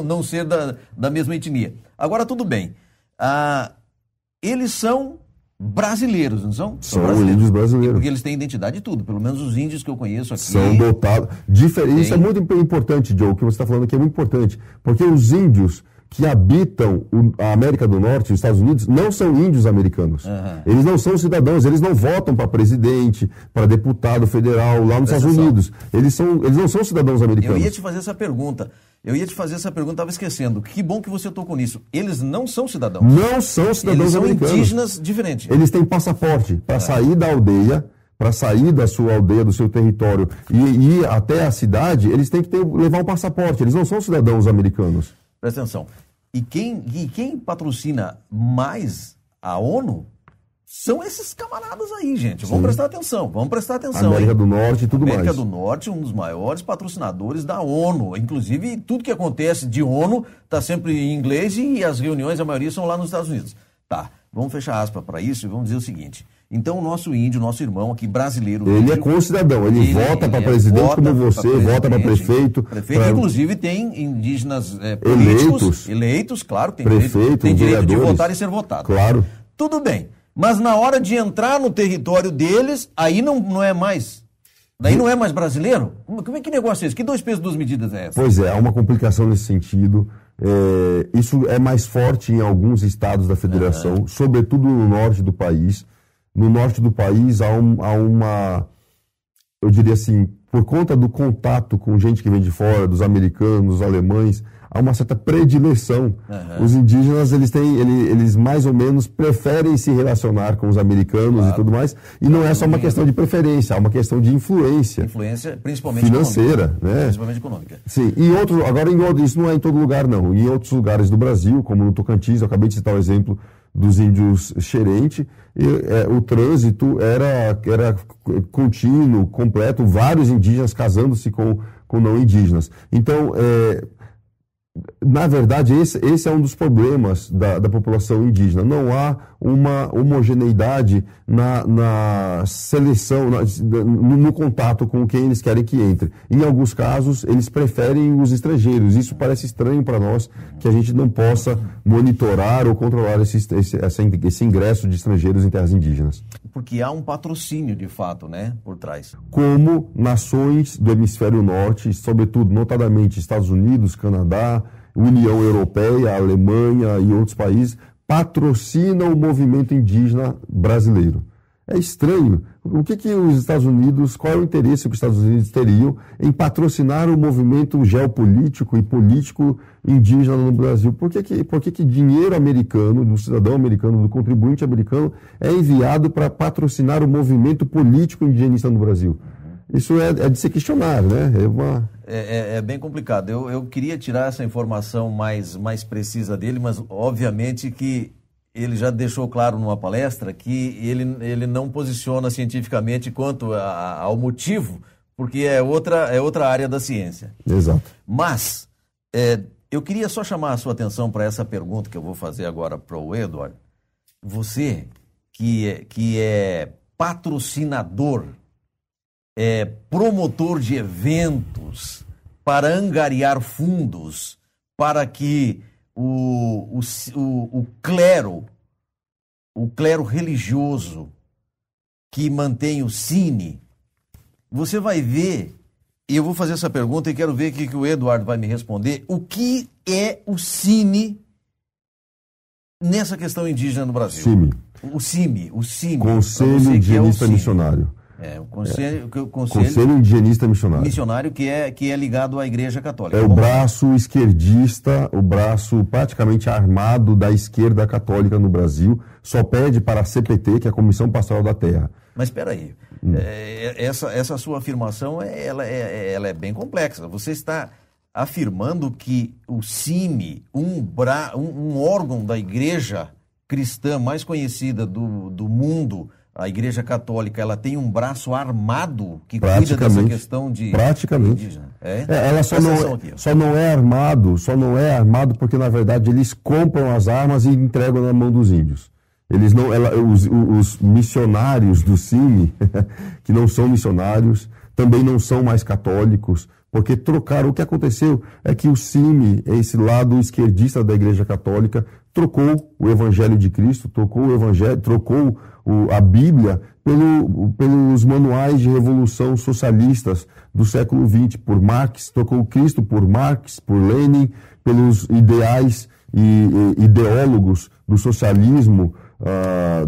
não ser da mesma etnia. Agora, tudo bem. Eles são brasileiros, não são? São índios brasileiros. Porque eles têm identidade e tudo. Pelo menos os índios que eu conheço aqui... São dotados. Isso é muito importante, Joe, o que você está falando aqui é muito importante. Porque os índios que habitam a América do Norte, os Estados Unidos, não são índios americanos. Eles não são cidadãos, eles não votam para presidente, para deputado federal lá nos Estados Unidos. Eles não são cidadãos americanos. Eu ia te fazer essa pergunta, estava esquecendo. Que bom que você tocou nisso. Eles não são cidadãos. Não são cidadãos americanos. Eles são indígenas diferentes. Eles têm passaporte para sair da aldeia, para sair da sua aldeia, do seu território e ir até a cidade, eles têm que levar um passaporte. Eles não são cidadãos americanos. Presta atenção. E quem patrocina mais a ONU são esses camaradas aí, gente. Vamos prestar atenção. América do Norte e tudo mais. América do Norte, um dos maiores patrocinadores da ONU. Inclusive, tudo que acontece de ONU está sempre em inglês e as reuniões, a maioria, são lá nos Estados Unidos. Tá, vamos fechar aspas para isso e vamos dizer o seguinte. Então, o nosso índio, nosso irmão aqui brasileiro... Ele é concidadão, ele vota para presidente como você, vota para prefeito. Inclusive, tem indígenas políticos eleitos, claro, tem direito de votar e ser votado. Claro. Tudo bem, mas na hora de entrar no território deles, aí não é mais... Daí não é mais brasileiro? Como é que negócio é esse? Que 2 pesos, 2 medidas é essa? Pois é, há uma complicação nesse sentido. Isso é mais forte em alguns estados da federação, sobretudo no norte do país. No norte do país há uma, eu diria assim, por conta do contato com gente que vem de fora, dos americanos, dos alemães, há uma certa predileção. Os indígenas, eles mais ou menos preferem se relacionar com os americanos e tudo mais, e não é só uma questão de preferência, é uma questão de influência. Influência, principalmente financeira, econômica, né? Principalmente econômica. Sim, isso não é em todo lugar, não. Em outros lugares do Brasil, como no Tocantins, eu acabei de citar o exemplo dos índios Xerente, o trânsito era contínuo, completo, vários indígenas casando-se com não indígenas. Então, na verdade, esse é um dos problemas da população indígena. Não há uma homogeneidade na seleção, no contato com quem eles querem que entre. Em alguns casos, eles preferem os estrangeiros. Isso parece estranho para nós, que a gente não possa monitorar ou controlar esse ingresso de estrangeiros em terras indígenas. Porque há um patrocínio, de fato, né, por trás. Como nações do hemisfério norte, sobretudo, notadamente, Estados Unidos, Canadá, União Europeia, Alemanha e outros países, patrocinam o movimento indígena brasileiro. É estranho. O que os Estados Unidos, qual é o interesse que os Estados Unidos teriam em patrocinar o movimento geopolítico e político indígena no Brasil? Por que dinheiro americano, do cidadão americano, do contribuinte americano, é enviado para patrocinar o movimento político indigenista no Brasil? Isso é de se questionar, né? É bem complicado. Eu queria tirar essa informação mais precisa dele, mas obviamente que ele já deixou claro numa palestra que ele não posiciona cientificamente quanto ao motivo porque é outra área da ciência. Exato. Mas eu queria só chamar a sua atenção para essa pergunta que eu vou fazer agora para o Edward. Você, que é patrocinador, promotor de eventos para angariar fundos para que o clero religioso que mantém o Cine, você vai ver, e eu vou fazer essa pergunta e quero ver o que o Eduardo vai me responder, o que é o Cine nessa questão indígena no Brasil? CIMI. O CIMI. Conselho Indigenista Missionário. O Conselho Indigenista Missionário. Missionário que é ligado à Igreja Católica. É o braço esquerdista, o braço praticamente armado da esquerda católica no Brasil. Só pede para a CPT, que é a Comissão Pastoral da Terra. Mas espera aí, essa sua afirmação ela é bem complexa. Você está afirmando que o CIMI, um órgão da Igreja cristã mais conhecida do mundo, a Igreja Católica, ela tem um braço armado que cuida dessa questão de... Praticamente. Indígena. Ela só não é armado porque, na verdade, eles compram as armas e entregam na mão dos índios. Os missionários do CIMI, que não são missionários, também não são mais católicos, porque trocaram. O que aconteceu é que o CIMI, esse lado esquerdista da Igreja Católica, trocou o Evangelho de Cristo, trocou a Bíblia pelos manuais de revolução socialistas do século XX, por Marx, trocou o Cristo por Marx, por Lenin, pelos ideais e ideólogos do socialismo,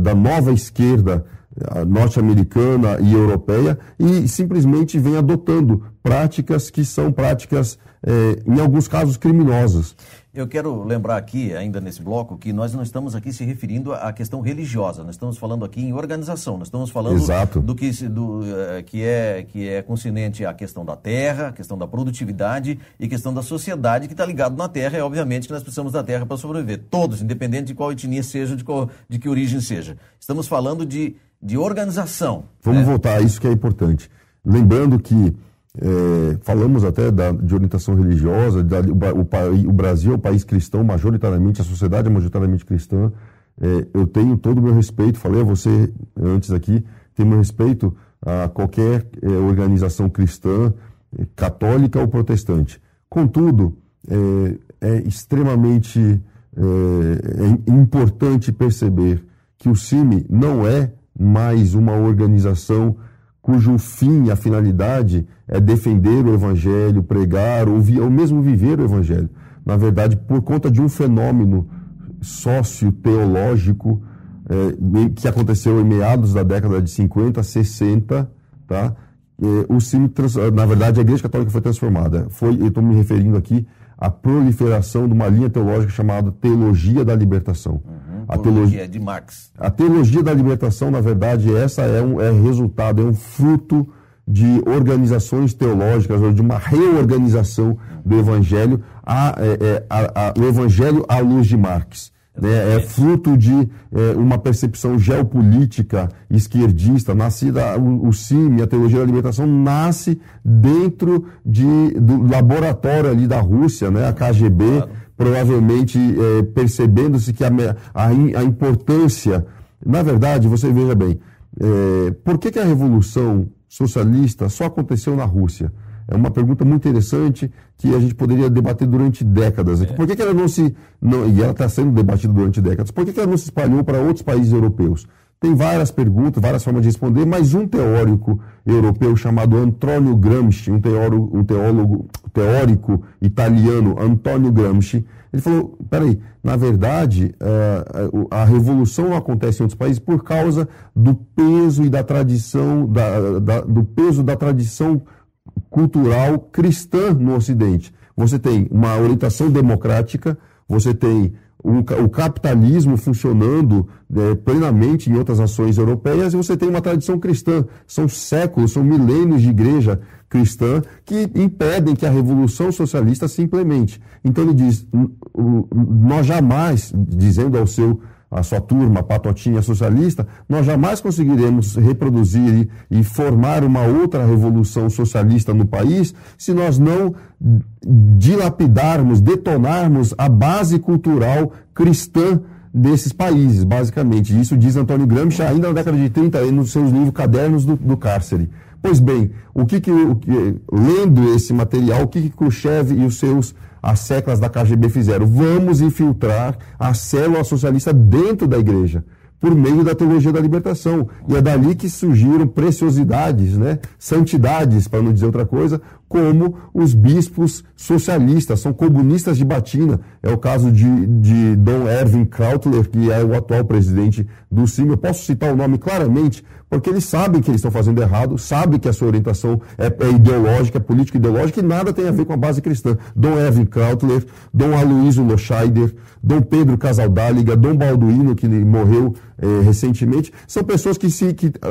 da nova esquerda norte-americana e europeia, e simplesmente vem adotando práticas que são práticas, em alguns casos, criminosas. Eu quero lembrar aqui, ainda nesse bloco, que nós não estamos aqui se referindo à questão religiosa, nós estamos falando aqui em organização, nós estamos falando do que é consonante à questão da terra, questão da produtividade e questão da sociedade que está ligado na terra. É obviamente que nós precisamos da terra para sobreviver, todos, independente de qual etnia seja, de que origem seja. Estamos falando de organização. Vamos voltar a isso que é importante. Lembrando que falamos até de orientação religiosa, o Brasil é um país cristão majoritariamente, a sociedade é majoritariamente cristã. Eu tenho todo o meu respeito, falei a você antes aqui, tenho meu respeito a qualquer organização cristã, católica ou protestante. Contudo, é extremamente importante perceber que o CIMI não é mais uma organização cujo fim, a finalidade, é defender o Evangelho, pregar, ou mesmo viver o Evangelho. Na verdade, por conta de um fenômeno socio-teológico que aconteceu em meados da década de 50, 60, tá? O CIMI, na verdade, a Igreja Católica foi transformada. Eu estou me referindo aqui à proliferação de uma linha teológica chamada Teologia da Libertação. A teologia de Marx. A teologia da libertação, na verdade, essa é resultado, é um fruto de organizações teológicas, ou de uma reorganização do Evangelho, o Evangelho à luz de Marx. É fruto de uma percepção geopolítica esquerdista, nascida, o CIMI, a teologia da libertação, nasce dentro do laboratório ali da Rússia, né, a KGB, claro. Provavelmente percebendo-se que a importância, na verdade, você veja bem, por que a Revolução Socialista só aconteceu na Rússia? É uma pergunta muito interessante que a gente poderia debater durante décadas. Por que ela e ela está sendo debatida durante décadas, por que ela não se espalhou para outros países europeus? Tem várias perguntas, várias formas de responder, mas um teórico europeu chamado Antonio Gramsci, um teórico italiano, Antonio Gramsci, ele falou, peraí, na verdade, a revolução não acontece em outros países por causa do peso e da tradição, do peso da tradição cultural cristã no Ocidente. Você tem uma orientação democrática, você tem o capitalismo funcionando plenamente em outras nações europeias, e você tem uma tradição cristã. São séculos, são milênios de igreja cristã que impedem que a revolução socialista se implemente. Então ele diz, nós jamais, dizendo a sua turma, a patotinha socialista, nós jamais conseguiremos reproduzir e formar uma outra revolução socialista no país se nós não dilapidarmos, detonarmos a base cultural cristã desses países, basicamente. Isso diz Antônio Gramsci ainda na década de 30, nos seus livros Cadernos do Cárcere. Pois bem, lendo esse material, o que Khrushchev e as séculas da KGB fizeram? Vamos infiltrar a célula socialista dentro da igreja, por meio da teologia da libertação. E é dali que surgiram preciosidades, né? Santidades, para não dizer outra coisa, como os bispos socialistas, são comunistas de batina. É o caso de Dom Erwin Krautler, que é o atual presidente do CIMI. Eu posso citar o nome claramente, porque eles sabem que eles estão fazendo errado, sabem que a sua orientação é ideológica, é político-ideológica, e nada tem a ver com a base cristã. Dom Erwin Krautler, Dom Aloysio Loscheider, Dom Pedro Casaldáliga, Dom Balduino, que morreu recentemente, são pessoas que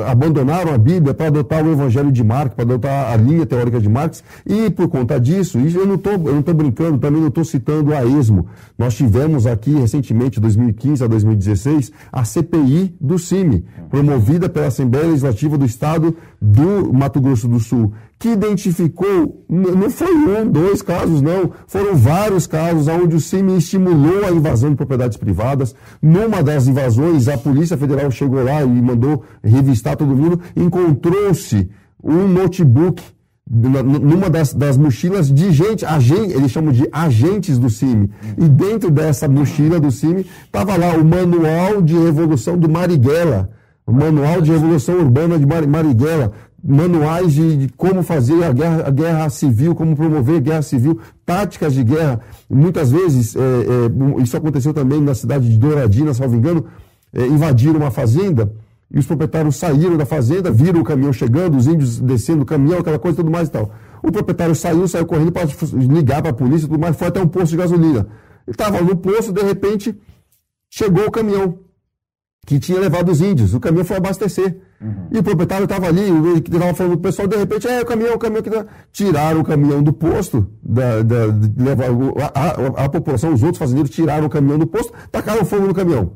abandonaram a Bíblia para adotar o Evangelho de Marx, para adotar a linha teórica de Marx, e por conta disso, e eu não estou brincando, também não estou citando a esmo, nós tivemos aqui recentemente, 2015 a 2016, a CPI do CIMI, promovida pela Assembleia Legislativa do Estado do Mato Grosso do Sul, que identificou, não foi 1, 2 casos, não, foram vários casos onde o CIMI estimulou a invasão de propriedades privadas. Numa das invasões, a Polícia Federal chegou lá e mandou revistar todo mundo, encontrou-se um notebook numa das mochilas de eles chamam de agentes do CIMI, e dentro dessa mochila do CIMI estava lá o Manual de Revolução do Marighella, o Manual de Revolução Urbana de Marighella, manuais de como fazer a guerra civil, como promover a guerra civil, táticas de guerra. Muitas vezes, isso aconteceu também na cidade de Douradina, salvo engano, invadiram uma fazenda e os proprietários saíram da fazenda, viram o caminhão chegando, os índios descendo do caminhão, aquela coisa e tudo mais e tal. O proprietário saiu correndo para ligar para a polícia e tudo mais, foi até um posto de gasolina. Ele estava no posto, de repente, chegou o caminhão que tinha levado os índios. O caminhão foi abastecer. E o proprietário estava ali, que estava falando com o pessoal, de repente, o caminhão que tiraram o caminhão do posto, a população, os outros fazendeiros tiraram o caminhão do posto, tacaram fogo no caminhão.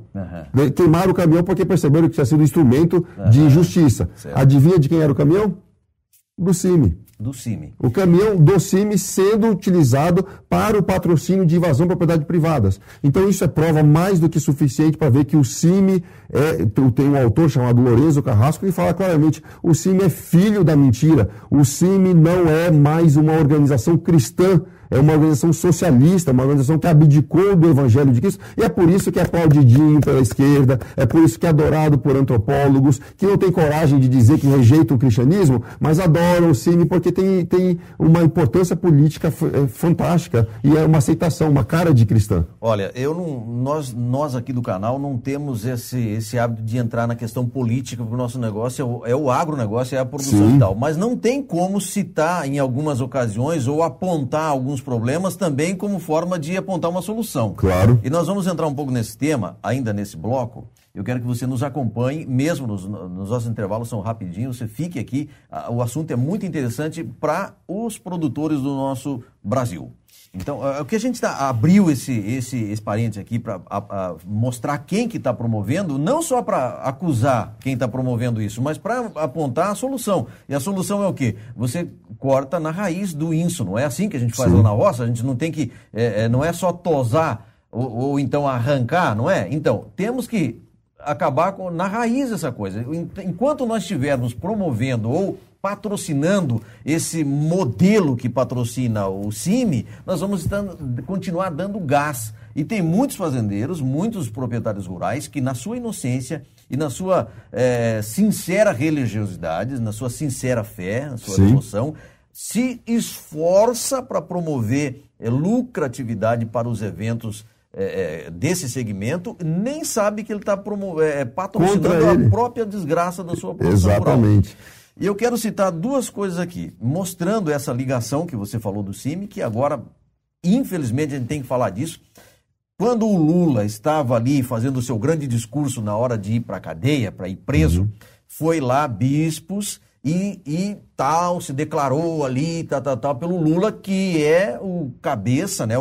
Queimaram o caminhão porque perceberam que tinha sido instrumento de injustiça. Certo. Adivinha de quem era o caminhão? Do CIMI. Do CIMI. O caminhão do CIMI sendo utilizado para o patrocínio de invasão de propriedades privadas. Então isso é prova mais do que suficiente para ver que o CIMI tem um autor chamado Lorenzo Carrasco que fala claramente, o CIMI é filho da mentira. O CIMI não é mais uma organização cristã, é uma organização socialista, uma organização que abdicou do Evangelho de Cristo, e é por isso que é aplaudidinho pela esquerda, é por isso que é adorado por antropólogos, que não tem coragem de dizer que rejeitam o cristianismo, mas adoram o CIMI porque tem uma importância política fantástica, e é uma aceitação, uma cara de cristã. Olha, nós aqui do canal não temos esse hábito de entrar na questão política, porque o nosso negócio é o agronegócio, é a produção e tal, mas não tem como citar em algumas ocasiões ou apontar alguns problemas também como forma de apontar uma solução. Claro. E nós vamos entrar um pouco nesse tema, ainda nesse bloco. Eu quero que você nos acompanhe, mesmo nos nossos intervalos são rapidinhos, você fique aqui, o assunto é muito interessante para os produtores do nosso Brasil. Então, o que a gente abriu esse parênteses aqui para mostrar quem que está promovendo, não só para acusar quem está promovendo isso, mas para apontar a solução. E a solução é o quê? Você corta na raiz do inso, não é assim que a gente faz lá na roça? A gente não tem que, não é só tosar ou então arrancar, não é? Então, temos que acabar na raiz essa coisa. Enquanto nós estivermos promovendo ou patrocinando esse modelo que patrocina o CIMI, nós vamos continuar dando gás. E tem muitos fazendeiros, muitos proprietários rurais que na sua inocência e na sua sincera religiosidade, na sua sincera fé, na sua devoção, se esforça para promover lucratividade para os eventos desse segmento, nem sabe que ele está patrocinando a própria desgraça da sua produção rural. E eu quero citar duas coisas aqui, mostrando essa ligação que você falou do CIMI, que agora, infelizmente, a gente tem que falar disso. Quando o Lula estava ali fazendo o seu grande discurso na hora de ir para a cadeia, para ir preso, foi lá bispos e se declarou ali, pelo Lula, que é o cabeça, né,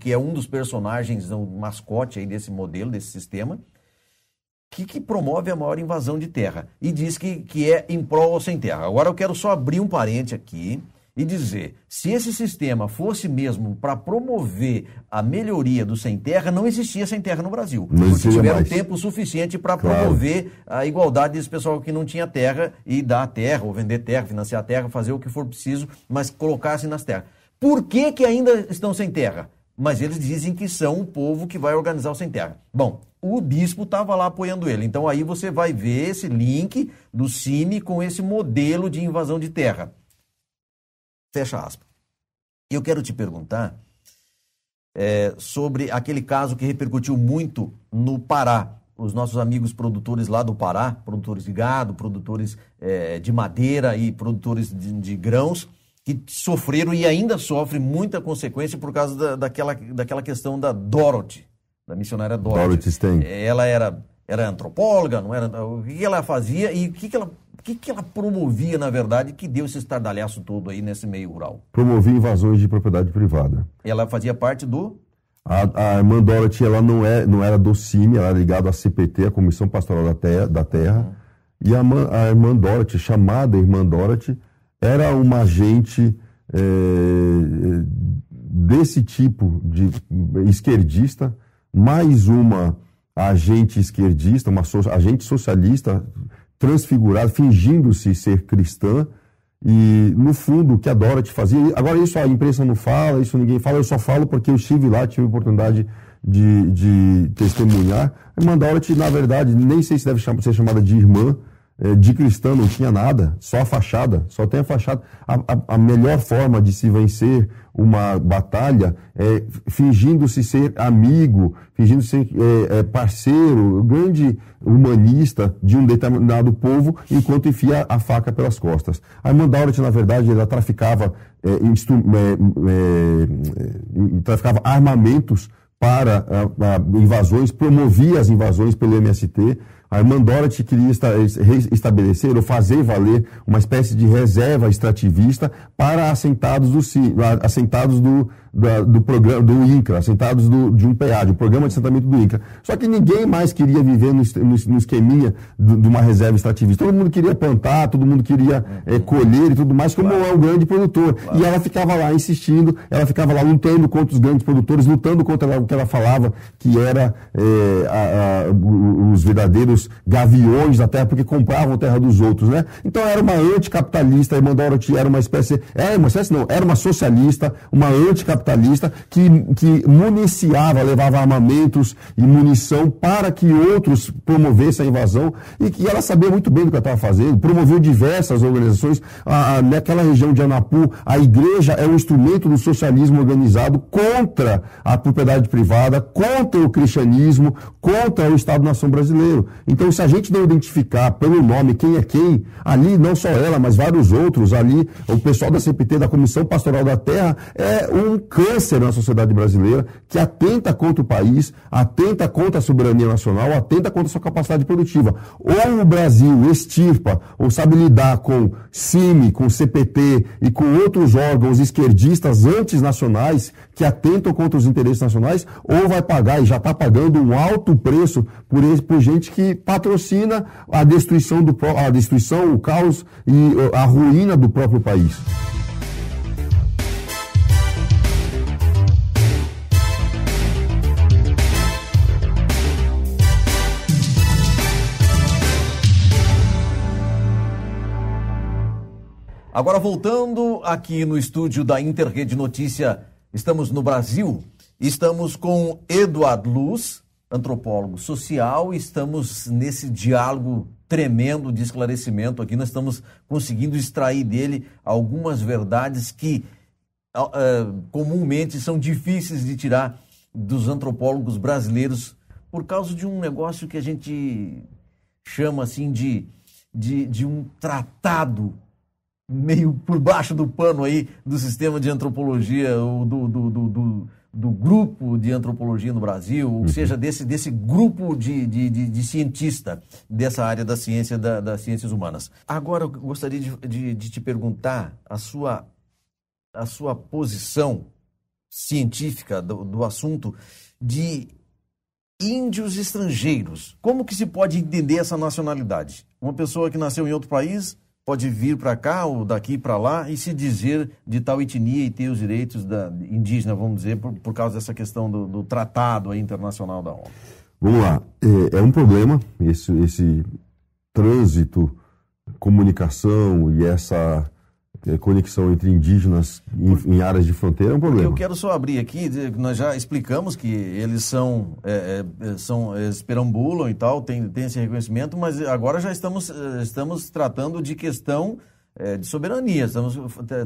que é um dos personagens, o mascote aí desse modelo, desse sistema. que promove a maior invasão de terra e diz que é em prol ou sem terra. Agora eu quero só abrir um parênteses aqui e dizer, se esse sistema fosse mesmo para promover a melhoria do sem terra, não existia sem terra no Brasil. Não porque tiveram mais tempo suficiente para Claro. promover a igualdade desse pessoal que não tinha terra e dar terra, ou vender terra, financiar terra, fazer o que for preciso, mas colocasse nas terras. Por que ainda estão sem terra? Mas eles dizem que são o povo que vai organizar o sem terra. Bom, o bispo estava lá apoiando ele. Então aí você vai ver esse link do CIMI com esse modelo de invasão de terra. Fecha aspas. E eu quero te perguntar sobre aquele caso que repercutiu muito no Pará. Os nossos amigos produtores lá do Pará, produtores de gado, produtores de madeira e produtores de grãos, que sofreram e ainda sofrem muita consequência por causa daquela questão da Dorothy, da missionária Dorothy. Dorothy Stein. Ela era antropóloga, não era? O que ela fazia e o que ela promovia, na verdade, que deu esse estardalhaço todo aí nesse meio rural? Promovia invasões de propriedade privada. Ela fazia parte do... A irmã Dorothy, ela não era do CIMI, ela era ligada à CPT, a Comissão Pastoral da Terra. E a irmã Dorothy, chamada irmã Dorothy, era uma agente desse tipo de esquerdista, mais uma agente esquerdista, uma agente socialista transfigurada, fingindo-se ser cristã. E, no fundo, o que a Dorothy fazia... Agora, isso a imprensa não fala, isso ninguém fala, eu só falo porque eu estive lá, tive a oportunidade de testemunhar. A irmã Dorothy, na verdade, nem sei se deve ser chamada de irmã, de cristã não tinha nada, só a fachada, só tem a fachada. A melhor forma de se vencer uma batalha é fingindo-se ser amigo, fingindo-se ser parceiro, grande humanista de um determinado povo, enquanto enfia a faca pelas costas. A irmã Dorothy, na verdade, ela traficava armamentos para invasões, promovia as invasões pelo MST. A irmã Dorothy queria estabelecer ou fazer valer uma espécie de reserva extrativista para assentados do programa do INCRA, assentados de um PA, de um programa de assentamento do INCRA. Só que ninguém mais queria viver no esqueminha de uma reserva extrativista. Todo mundo queria plantar, todo mundo queria colher e tudo mais, como é um grande produtor. E ela ficava lá insistindo, ela ficava lá lutando contra os grandes produtores, lutando contra o que ela falava que era os verdadeiros gaviões da terra, porque compravam terra dos outros, né? Então era uma anticapitalista, a irmã Dorothy era era uma socialista, uma anticapitalista que municiava, levava armamentos e munição para que outros promovessem a invasão e ela sabia muito bem do que ela estava fazendo, promoveu diversas organizações. Naquela região de Anapu, a igreja é um instrumento do socialismo organizado contra a propriedade privada, contra o cristianismo, contra o Estado-nação brasileiro. Então, se a gente não identificar pelo nome quem é quem, ali, não só ela, mas vários outros, ali, o pessoal da CPT, da Comissão Pastoral da Terra, é um câncer na sociedade brasileira que atenta contra o país, atenta contra a soberania nacional, atenta contra a sua capacidade produtiva. Ou o Brasil extirpa, ou sabe lidar com CIMI, com CPT e com outros órgãos esquerdistas antinacionais que atentam contra os interesses nacionais, ou vai pagar, e já está pagando, um alto preço por gente que patrocina a destruição, o caos e a ruína do próprio país. Agora, voltando aqui no estúdio da Interrede Notícia, estamos no Brasil, estamos com Eduardo Luz, antropólogo social, estamos nesse diálogo tremendo de esclarecimento aqui, nós estamos conseguindo extrair dele algumas verdades que comumente são difíceis de tirar dos antropólogos brasileiros por causa de um negócio que a gente chama assim de um tratado meio por baixo do pano aí do sistema de antropologia, ou do grupo de antropologia no Brasil, ou seja, desse grupo de cientista dessa área da ciência, das ciências humanas. Agora eu gostaria de te perguntar a sua posição científica do assunto, de índios estrangeiros. Como que se pode entender essa nacionalidade? Uma pessoa que nasceu em outro país pode vir para cá ou daqui para lá e se dizer de tal etnia e ter os direitos indígena, vamos dizer, por causa dessa questão do tratado aí internacional da ONU. Vamos lá. É um problema esse trânsito, comunicação e essa conexão entre indígenas em áreas de fronteira é um problema. Eu quero só abrir aqui, nós já explicamos que eles eles perambulam e tal, tem esse reconhecimento, mas agora já estamos tratando de questão de soberania, estamos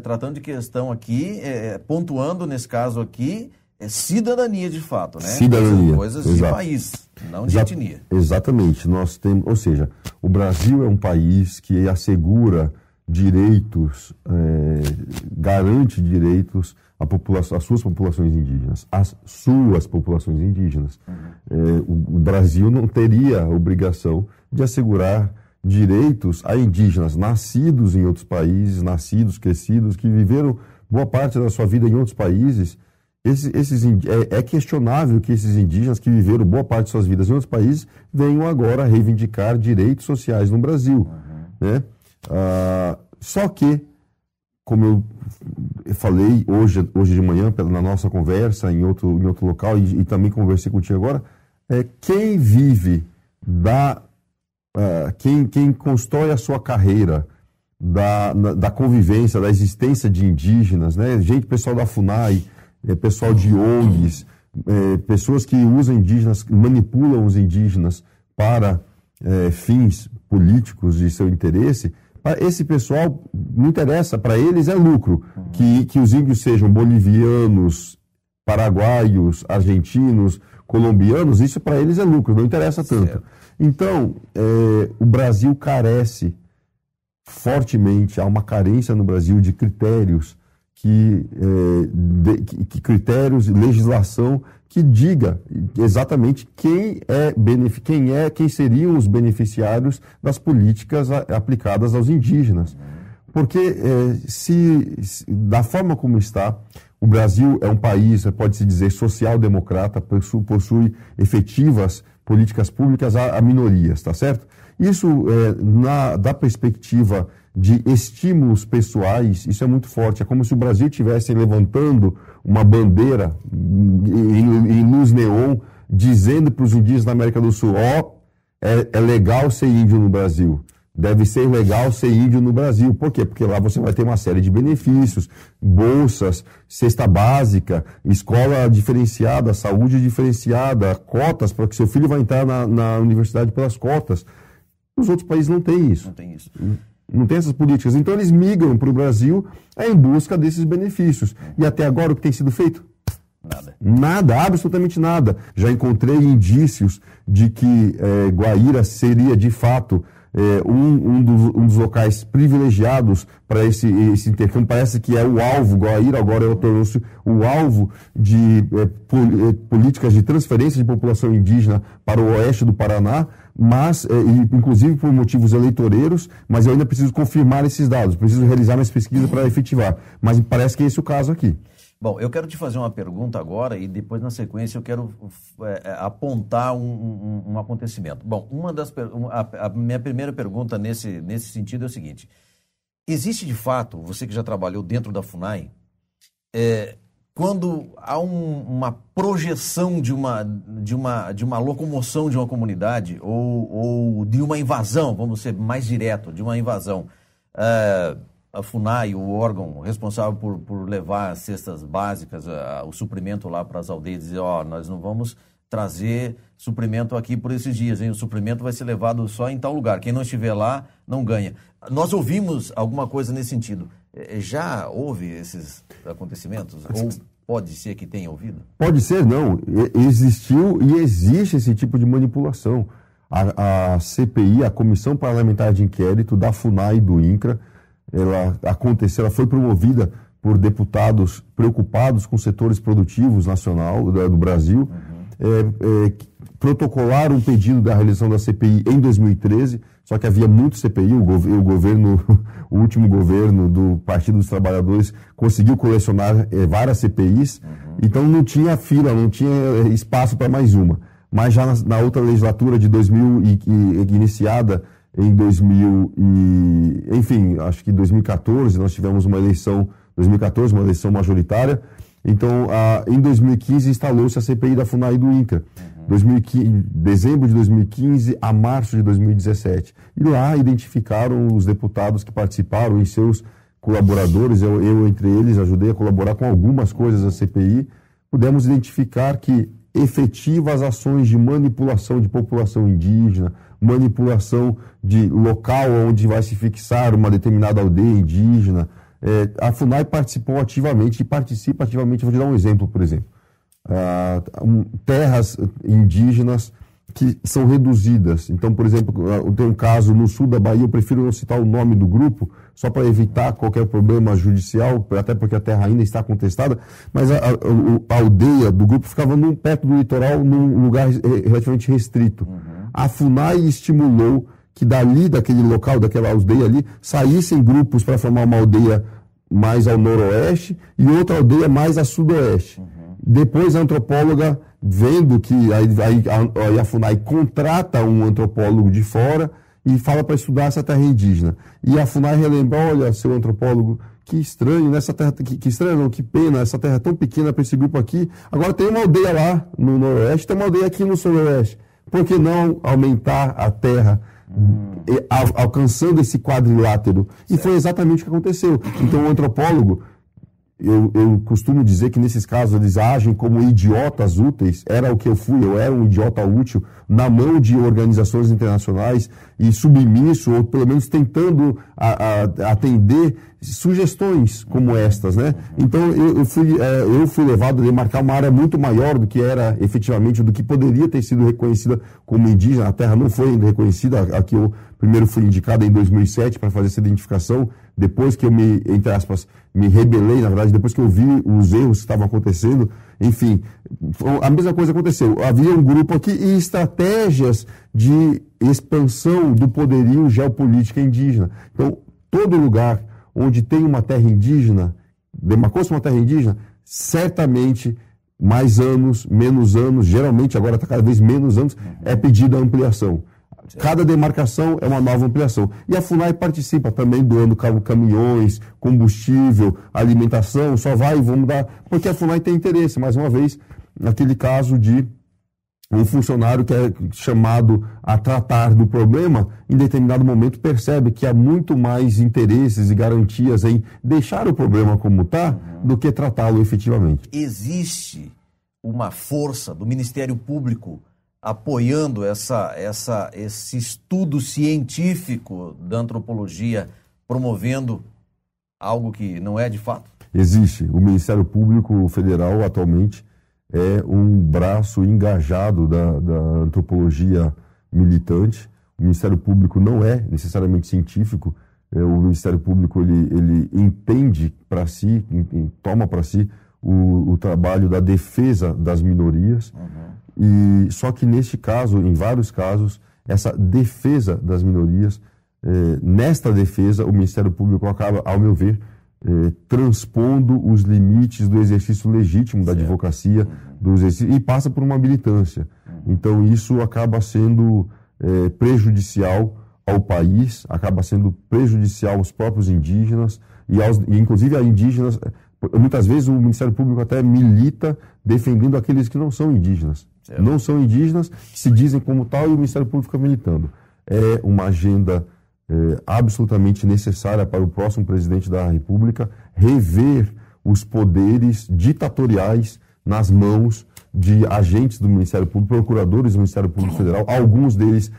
tratando de questão aqui, pontuando nesse caso aqui, cidadania de fato, né? Cidadania. Coisas de país, não de etnia. Exatamente. Nós temos, ou seja, o Brasil é um país que assegura direitos, garante direitos às suas populações indígenas, O Brasil não teria a obrigação de assegurar direitos a indígenas nascidos em outros países, nascidos, crescidos, que viveram boa parte da sua vida em outros países. É questionável que esses indígenas que viveram boa parte de suas vidas em outros países venham agora reivindicar direitos sociais no Brasil, né? Só que, como eu falei hoje de manhã, na nossa conversa, em outro local, e também conversei contigo agora, quem vive quem constrói a sua carreira da convivência, da existência de indígenas, né? Pessoal da FUNAI, pessoal de ONGs, pessoas que usam indígenas, manipulam os indígenas para fins políticos de seu interesse. Esse pessoal, não interessa, para eles é lucro, que os índios sejam bolivianos, paraguaios, argentinos, colombianos, isso para eles é lucro, não interessa tanto. Certo. Então, o Brasil carece fortemente, há uma carência no Brasil de critérios, critérios, legislação que diga exatamente quem seriam os beneficiários das políticas aplicadas aos indígenas. Porque da forma como está, o Brasil é um país, pode-se dizer, social-democrata, possui efetivas políticas públicas a minorias, tá certo? Isso, da perspectiva de estímulos pessoais, isso é muito forte. É como se o Brasil estivesse levantando uma bandeira em luz neon, dizendo para os indígenas da América do Sul, é legal ser índio no Brasil. Deve ser legal ser índio no Brasil. Por quê? Porque lá você vai ter uma série de benefícios, bolsas, cesta básica, escola diferenciada, saúde diferenciada, cotas, para que seu filho vai entrar na universidade pelas cotas. Os outros países não têm isso. Não tem isso. Não tem essas políticas. Então eles migram para o Brasil em busca desses benefícios. E até agora o que tem sido feito? Nada, absolutamente nada. Já encontrei indícios de que Guaíra seria de fato um dos locais privilegiados para esse intercâmbio. Parece que é o alvo, Guaíra agora tornou-se o alvo de políticas de transferência de população indígena para o oeste do Paraná, mas, inclusive por motivos eleitoreiros, mas eu ainda preciso confirmar esses dados, preciso realizar mais pesquisa para efetivar. Mas parece que é esse o caso aqui. Bom, eu quero te fazer uma pergunta agora e depois, na sequência, eu quero apontar um acontecimento. Bom, a minha primeira pergunta nesse sentido é o seguinte. Existe, de fato, você que já trabalhou dentro da FUNAI, quando há uma projeção de uma locomoção de uma comunidade ou de uma invasão, vamos ser mais direto, de uma invasão, a FUNAI, o órgão responsável por levar as cestas básicas, o suprimento lá para as aldeias, dizer, nós não vamos trazer suprimento aqui por esses dias, hein? O suprimento vai ser levado só em tal lugar. Quem não estiver lá, não ganha. Nós ouvimos alguma coisa nesse sentido. Já houve esses acontecimentos? Ou pode ser que tenha ouvido? Pode ser, não. Existiu e existe esse tipo de manipulação. A CPI, a Comissão Parlamentar de Inquérito da FUNAI e do INCRA, ela foi promovida por deputados preocupados com setores produtivos do Brasil, protocolaram um pedido da realização da CPI em 2013, só que havia muito CPI, o último governo do Partido dos Trabalhadores conseguiu colecionar várias CPIs, então não tinha fila, não tinha espaço para mais uma. mas já na outra legislatura de 2000, iniciada em 2000 enfim, acho que 2014, nós tivemos uma eleição, 2014, uma eleição majoritária. Então, em 2015, instalou-se a CPI da FUNAI e do INCRA. Dezembro de 2015 a março de 2017. E lá identificaram os deputados que participaram e seus colaboradores, eu entre eles ajudei a colaborar com algumas coisas da CPI. Pudemos identificar que efetivas ações de manipulação de população indígena, manipulação de local onde vai se fixar uma determinada aldeia indígena, a FUNAI participou ativamente e participa ativamente. Vou te dar um exemplo, por exemplo. Terras indígenas que são reduzidas. Então, por exemplo, tem um caso no sul da Bahia, eu prefiro não citar o nome do grupo, só para evitar qualquer problema judicial, até porque a terra ainda está contestada, mas a aldeia do grupo ficava perto do litoral, num lugar relativamente restrito. A FUNAI estimulou que dali, daquele local, daquela aldeia ali, saíssem grupos para formar uma aldeia mais ao noroeste e outra aldeia mais a sudoeste. Depois a antropóloga, vendo que aí a FUNAI contrata um antropólogo de fora e fala para estudar essa terra indígena. E a FUNAI relembra, olha, seu antropólogo, que estranho, nessa terra, que estranho não, que pena, essa terra é tão pequena para esse grupo aqui. Agora tem uma aldeia lá no noroeste, tem uma aldeia aqui no sudoeste. Por que não aumentar a terra, alcançando esse quadrilátero? E foi exatamente o que aconteceu. Então o antropólogo, eu costumo dizer que nesses casos eles agem como idiotas úteis. Era o que eu fui, eu era um idiota útil na mão de organizações internacionais e submisso, ou pelo menos tentando atender sugestões como estas, né? Então eu fui levado a demarcar uma área muito maior do que era efetivamente, do que poderia ter sido reconhecida como indígena. A terra não foi ainda reconhecida. Aqui eu primeiro fui indicado em 2007 para fazer essa identificação, depois que eu entre aspas, me rebelei, na verdade, depois que eu vi os erros que estavam acontecendo. Enfim, a mesma coisa aconteceu. Havia um grupo aqui e estratégias de expansão do poderio geopolítico indígena. Então, todo lugar onde tem uma terra indígena, demarcou-se uma terra indígena, certamente mais anos, menos anos, geralmente agora está cada vez menos anos, é pedida ampliação. Cada demarcação é uma nova ampliação. E a FUNAI participa também doando caminhões, combustível, alimentação, só vai e vamos dar, porque a FUNAI tem interesse, mais uma vez, naquele caso de um funcionário que é chamado a tratar do problema, em determinado momento percebe que há muito mais interesses e garantias em deixar o problema como está do que tratá-lo efetivamente. Existe uma força do Ministério Público apoiando esse estudo científico da antropologia, promovendo algo que não é de fato? Existe. O Ministério Público Federal atualmente é um braço engajado da antropologia militante. O Ministério Público não é necessariamente científico. O Ministério Público ele entende para si, toma para si o trabalho da defesa das minorias. E só que neste caso, em vários casos, essa defesa das minorias, nesta defesa, o Ministério Público acaba, ao meu ver, transpondo os limites do exercício legítimo da advocacia e passa por uma militância. Então isso acaba sendo prejudicial ao país, acaba sendo prejudicial aos próprios indígenas e inclusive a indígenas. Muitas vezes o Ministério Público até milita defendendo aqueles que não são indígenas. Certo. Não são indígenas, que se dizem como tal, e o Ministério Público fica militando. É uma agenda absolutamente necessária para o próximo presidente da República rever os poderes ditatoriais nas mãos de agentes do Ministério Público, procuradores do Ministério Público Federal, alguns deles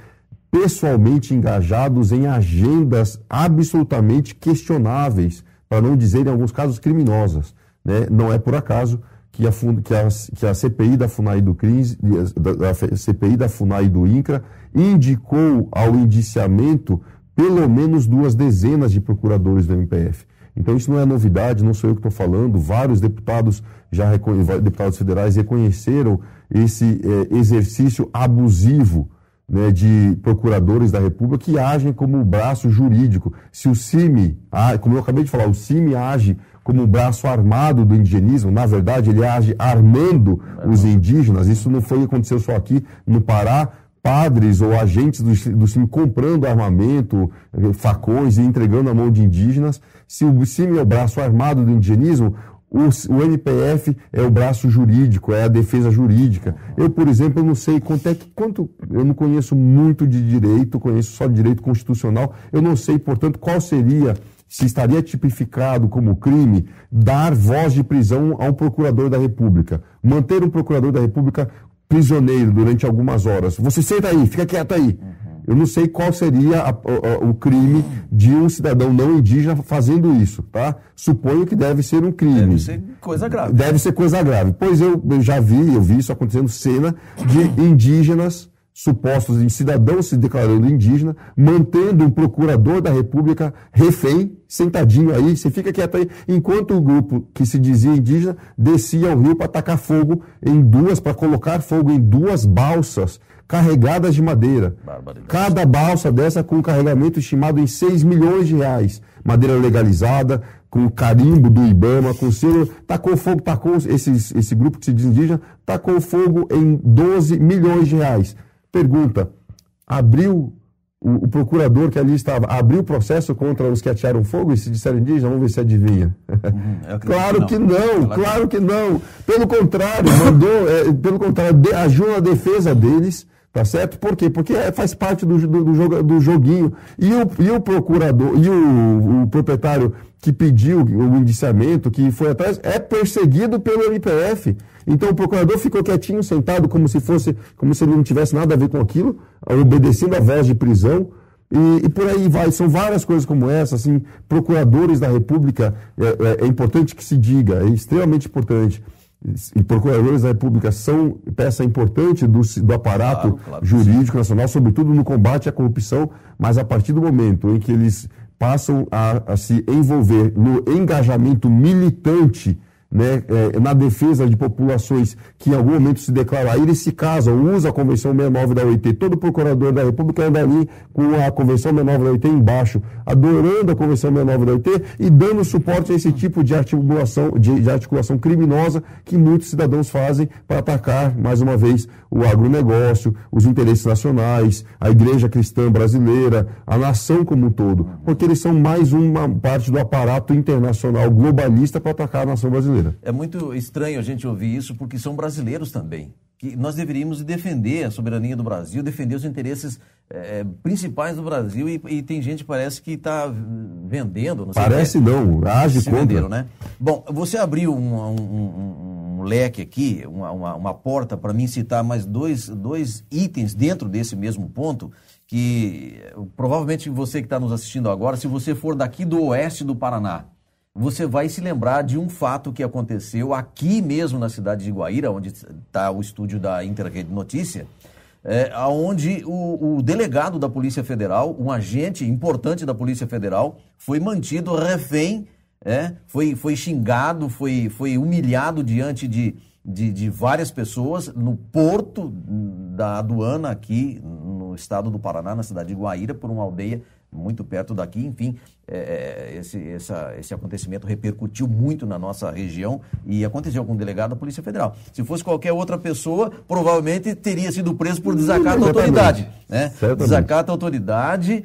pessoalmente engajados em agendas absolutamente questionáveis, para não dizer, em alguns casos, criminosas. Né? Não é por acaso que a CPI da FUNAI do CRINS, a CPI da FUNAI do INCRA, indicou ao indiciamento pelo menos 2 dezenas de procuradores do MPF. Então isso não é novidade, não sou eu que estou falando, vários deputados deputados federais reconheceram esse exercício abusivo, né, de procuradores da República que agem como braço jurídico. Se o CIMI, como eu acabei de falar, o CIMI age como um braço armado do indigenismo. Na verdade, ele age armando os indígenas. Isso não aconteceu só aqui no Pará. Padres ou agentes do CIMI comprando armamento, facões e entregando na mão de indígenas. Se o CIMI é o braço armado do indigenismo, o NPF é o braço jurídico, é a defesa jurídica. Eu, por exemplo, eu não sei eu não conheço muito de direito, conheço só de direito constitucional. Eu não sei, portanto, qual seria, se estaria tipificado como crime, dar voz de prisão a um procurador da República. Manter um procurador da República prisioneiro durante algumas horas. Você senta aí, fica quieto aí. Eu não sei qual seria o crime de um cidadão não indígena fazendo isso, tá? Suponho que deve ser um crime. Deve ser coisa grave. Deve ser coisa grave. Pois eu vi isso acontecendo, cena de indígenas, supostos cidadãos se declarando indígena, mantendo um procurador da República refém, sentadinho aí, você fica quieto aí, enquanto o grupo que se dizia indígena descia ao rio para tacar fogo para colocar fogo em 2 balsas carregadas de madeira. Cada balsa dessa com um carregamento estimado em 6 milhões de reais. Madeira legalizada, com carimbo do IBAMA, com selo, esse grupo que se diz indígena, tacou fogo em 12 milhões de reais. Pergunta, o procurador que ali estava, abriu o processo contra os que atearam fogo e se disseram indígena? Vamos ver se adivinha. Claro que não. Pelo contrário, agiu na defesa deles, tá certo? Por quê? Porque faz parte do joguinho. E o procurador, e o proprietário que pediu o indiciamento, que foi atrás, é perseguido pelo MPF. Então o procurador ficou quietinho, sentado, como se ele não tivesse nada a ver com aquilo, obedecendo a voz de prisão, e por aí vai. São várias coisas como essa, assim, procuradores da República, é importante que se diga, é extremamente importante. E procuradores da República são peça importante do aparato jurídico nacional, sobretudo no combate à corrupção, mas a partir do momento em que eles passam a se envolver no engajamento militante, né, na defesa de populações que em algum momento se declaram a ir e se casam, usa a Convenção 69 da OIT, todo procurador da República anda ali com a Convenção 69 da OIT embaixo, adorando a Convenção 69 da OIT e dando suporte a esse tipo de articulação criminosa que muitos cidadãos fazem para atacar, mais uma vez, o agronegócio, os interesses nacionais, a Igreja Cristã Brasileira, a nação como um todo, porque eles são mais uma parte do aparato internacional globalista para atacar a nação brasileira. É muito estranho a gente ouvir isso, porque são brasileiros também. Que nós deveríamos defender a soberania do Brasil, defender os interesses principais do Brasil, e tem gente que parece que está vendendo. Não sei parece não, age se contra. Venderam, né? Bom, você abriu um leque aqui, uma porta para mim citar mais dois itens dentro desse mesmo ponto, que provavelmente você que está nos assistindo agora, se você for daqui do oeste do Paraná, você vai se lembrar de um fato que aconteceu aqui mesmo na cidade de Guaíra, onde está o estúdio da Interrede Notícia, onde o delegado da Polícia Federal, um agente importante da Polícia Federal, foi mantido refém, foi xingado, foi humilhado diante de várias pessoas no porto da aduana aqui no estado do Paraná, na cidade de Guaíra, por uma aldeia muito perto daqui. Enfim, esse acontecimento repercutiu muito na nossa região e aconteceu com o delegado da Polícia Federal. Se fosse qualquer outra pessa, provavelmente teria sido preso por desacato à autoridade. Né? Desacato à autoridade.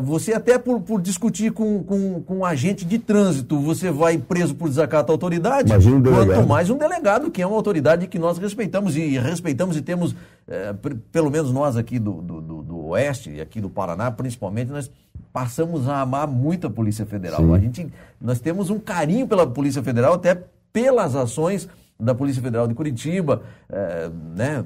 Você até por discutir com um agente de trânsito, você vai preso por desacato à autoridade. Imagina um delegado. Quanto mais um delegado, que é uma autoridade que nós respeitamos e temos, pelo menos nós aqui do Oeste e aqui do Paraná, principalmente, nós passamos a amar muito a Polícia Federal. Nós temos um carinho pela Polícia Federal, até pelas ações da Polícia Federal de Curitiba,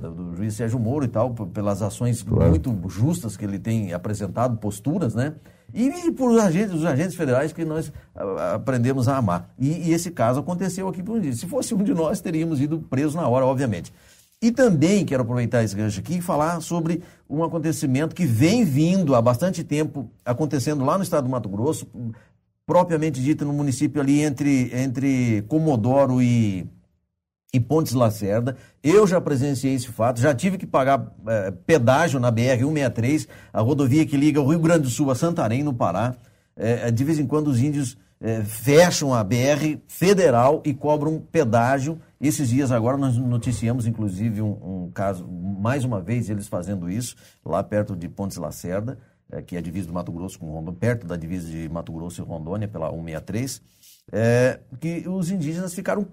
do juiz Sérgio Moro e tal, pelas ações muito justas que ele tem apresentado, posturas, né? E por os agentes federais que nós aprendemos a amar. E esse caso aconteceu aqui por um dia. Se fosse um de nós, teríamos ido preso na hora, obviamente. E também quero aproveitar esse gancho aqui e falar sobre um acontecimento que vem vindo há bastante tempo acontecendo lá no estado do Mato Grosso, propriamente dito no município ali entre Comodoro e Pontes Lacerda. Eu já presenciei esse fato, já tive que pagar pedágio na BR-163, a rodovia que liga o Rio Grande do Sul a Santarém, no Pará. De vez em quando os índios fecham a BR federal e cobram pedágio. Esses dias agora nós noticiamos, inclusive, um caso, mais uma vez, eles fazendo isso, lá perto de Pontes Lacerda, que é a divisa do Mato Grosso com Rondônia, perto da divisa de Mato Grosso e Rondônia, pela 163, que os indígenas ficaram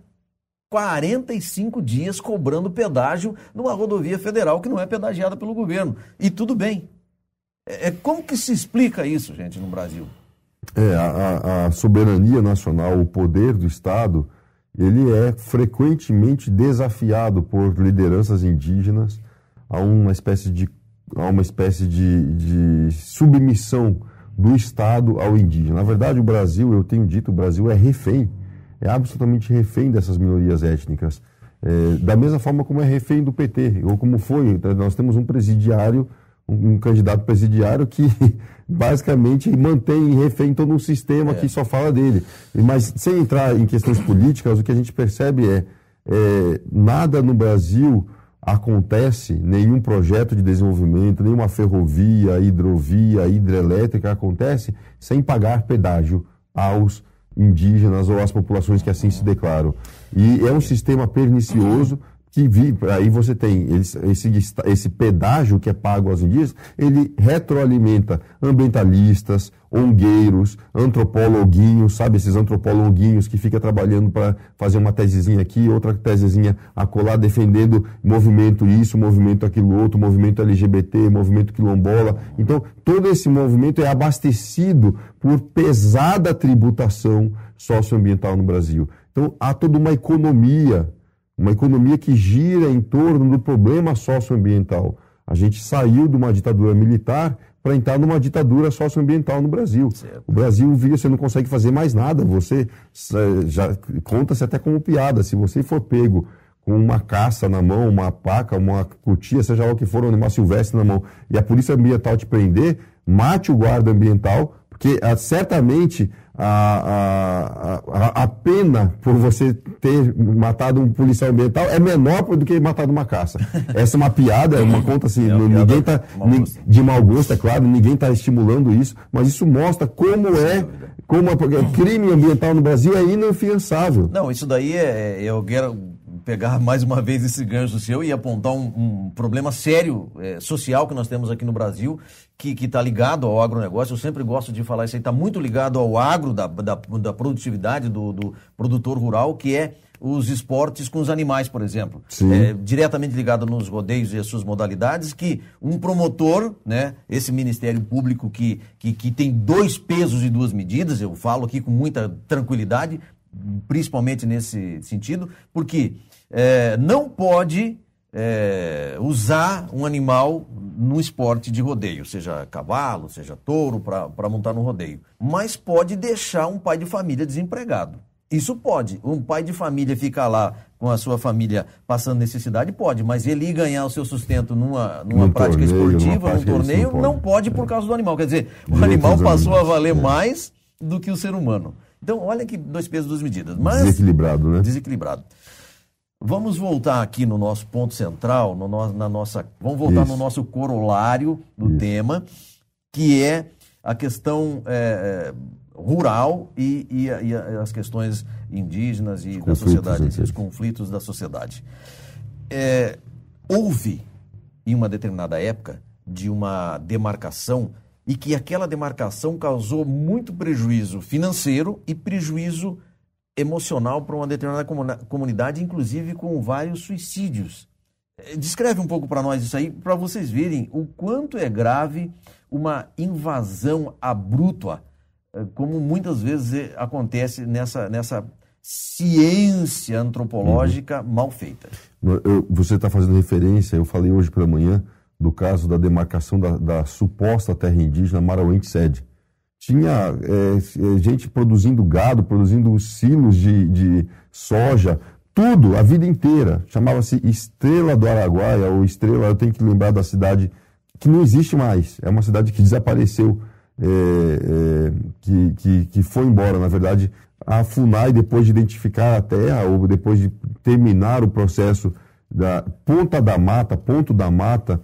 45 dias cobrando pedágio numa rodovia federal que não é pedagiada pelo governo. E tudo bem. Como que se explica isso, gente, no Brasil? A soberania nacional, o poder do Estado, ele é frequentemente desafiado por lideranças indígenas a uma espécie de submissão do Estado ao indígena. Na verdade, o Brasil, eu tenho dito, o Brasil é refém, é absolutamente refém dessas minorias étnicas, da mesma forma como é refém do PT, ou como foi, nós temos um presidiário, um candidato presidiário que basicamente mantém refém todo um sistema que só fala dele. Mas sem entrar em questões políticas, o que a gente percebe nada no Brasil acontece, nenhum projeto de desenvolvimento, nenhuma ferrovia, hidrovia, hidrelétrica acontece sem pagar pedágio aos indígenas ou às populações que assim se declaram. E é um sistema pernicioso que aí você tem esse pedágio que é pago aos indígenas, ele retroalimenta ambientalistas, ongueiros, antropologuinhos, sabe, esses antropologuinhos que ficam trabalhando para fazer uma tesezinha aqui, outra tesezinha acolá, defendendo movimento isso, movimento aquilo outro, movimento LGBT, movimento quilombola. Então, todo esse movimento é abastecido por pesada tributação socioambiental no Brasil. Então, há toda uma economia que gira em torno do problema socioambiental. A gente saiu de uma ditadura militar para entrar numa ditadura socioambiental no Brasil. Certo. O Brasil você não consegue fazer mais nada, você já conta-se até como piada. Se você for pego com uma caça na mão, uma paca, uma cutia, seja lá o que for, um animal silvestre na mão, e a polícia ambiental te prender, mate o guarda ambiental, porque certamente a pena por você ter matado um policial ambiental é menor do que matado uma caça. Essa é uma piada, é uma conta assim, ninguém está de mau gosto, é claro, ninguém está estimulando isso, mas isso mostra como o crime ambiental no Brasil é inafiançável. Não, isso daí eu quero pegar mais uma vez esse gancho seu e apontar um problema sério social que nós temos aqui no Brasil, que está ligado ao agronegócio. Eu sempre gosto de falar isso aí, está muito ligado ao agro, da produtividade do produtor rural, que é os esportes com os animais, por exemplo. Diretamente ligado nos rodeios e as suas modalidades, que um promotor, né, esse Ministério Público que tem 2 pesos e 2 medidas, eu falo aqui com muita tranquilidade, principalmente nesse sentido, porque não pode usar um animal no esporte de rodeio, seja cavalo, seja touro, para montar no rodeio. Mas pode deixar um pai de família desempregado. Isso pode. Um pai de família ficar lá com a sua família passando necessidade, pode, mas ele ir ganhar o seu sustento numa prática esportiva, num torneio, não pode por causa do animal. Quer dizer, o animal passou a valer mais do que o ser humano. Então, olha que 2 pesos, 2 medidas. Mas, desequilibrado, né? Desequilibrado. Vamos voltar aqui no nosso ponto central, vamos voltar no nosso corolário do tema, que é a questão rural e as questões indígenas e da sociedade, os conflitos da sociedade. Houve, em uma determinada época, de uma demarcação, e que aquela demarcação causou muito prejuízo financeiro e prejuízo emocional para uma determinada comunidade, inclusive com vários suicídios. Descreve um pouco para nós isso aí, para vocês verem o quanto é grave uma invasão abrupta, como muitas vezes acontece nessa ciência antropológica mal feita. Você está fazendo referência, eu falei hoje pela manhã, do caso da demarcação da suposta terra indígena Marauente Sede. Tinha gente produzindo gado, produzindo silos de soja, tudo, a vida inteira. Chamava-se Estrela do Araguaia, ou Estrela, eu tenho que lembrar da cidade, que não existe mais. É uma cidade que desapareceu, que foi embora. Na verdade, a FUNAI, depois de identificar a terra, ou depois de terminar o processo da Ponto da Mata,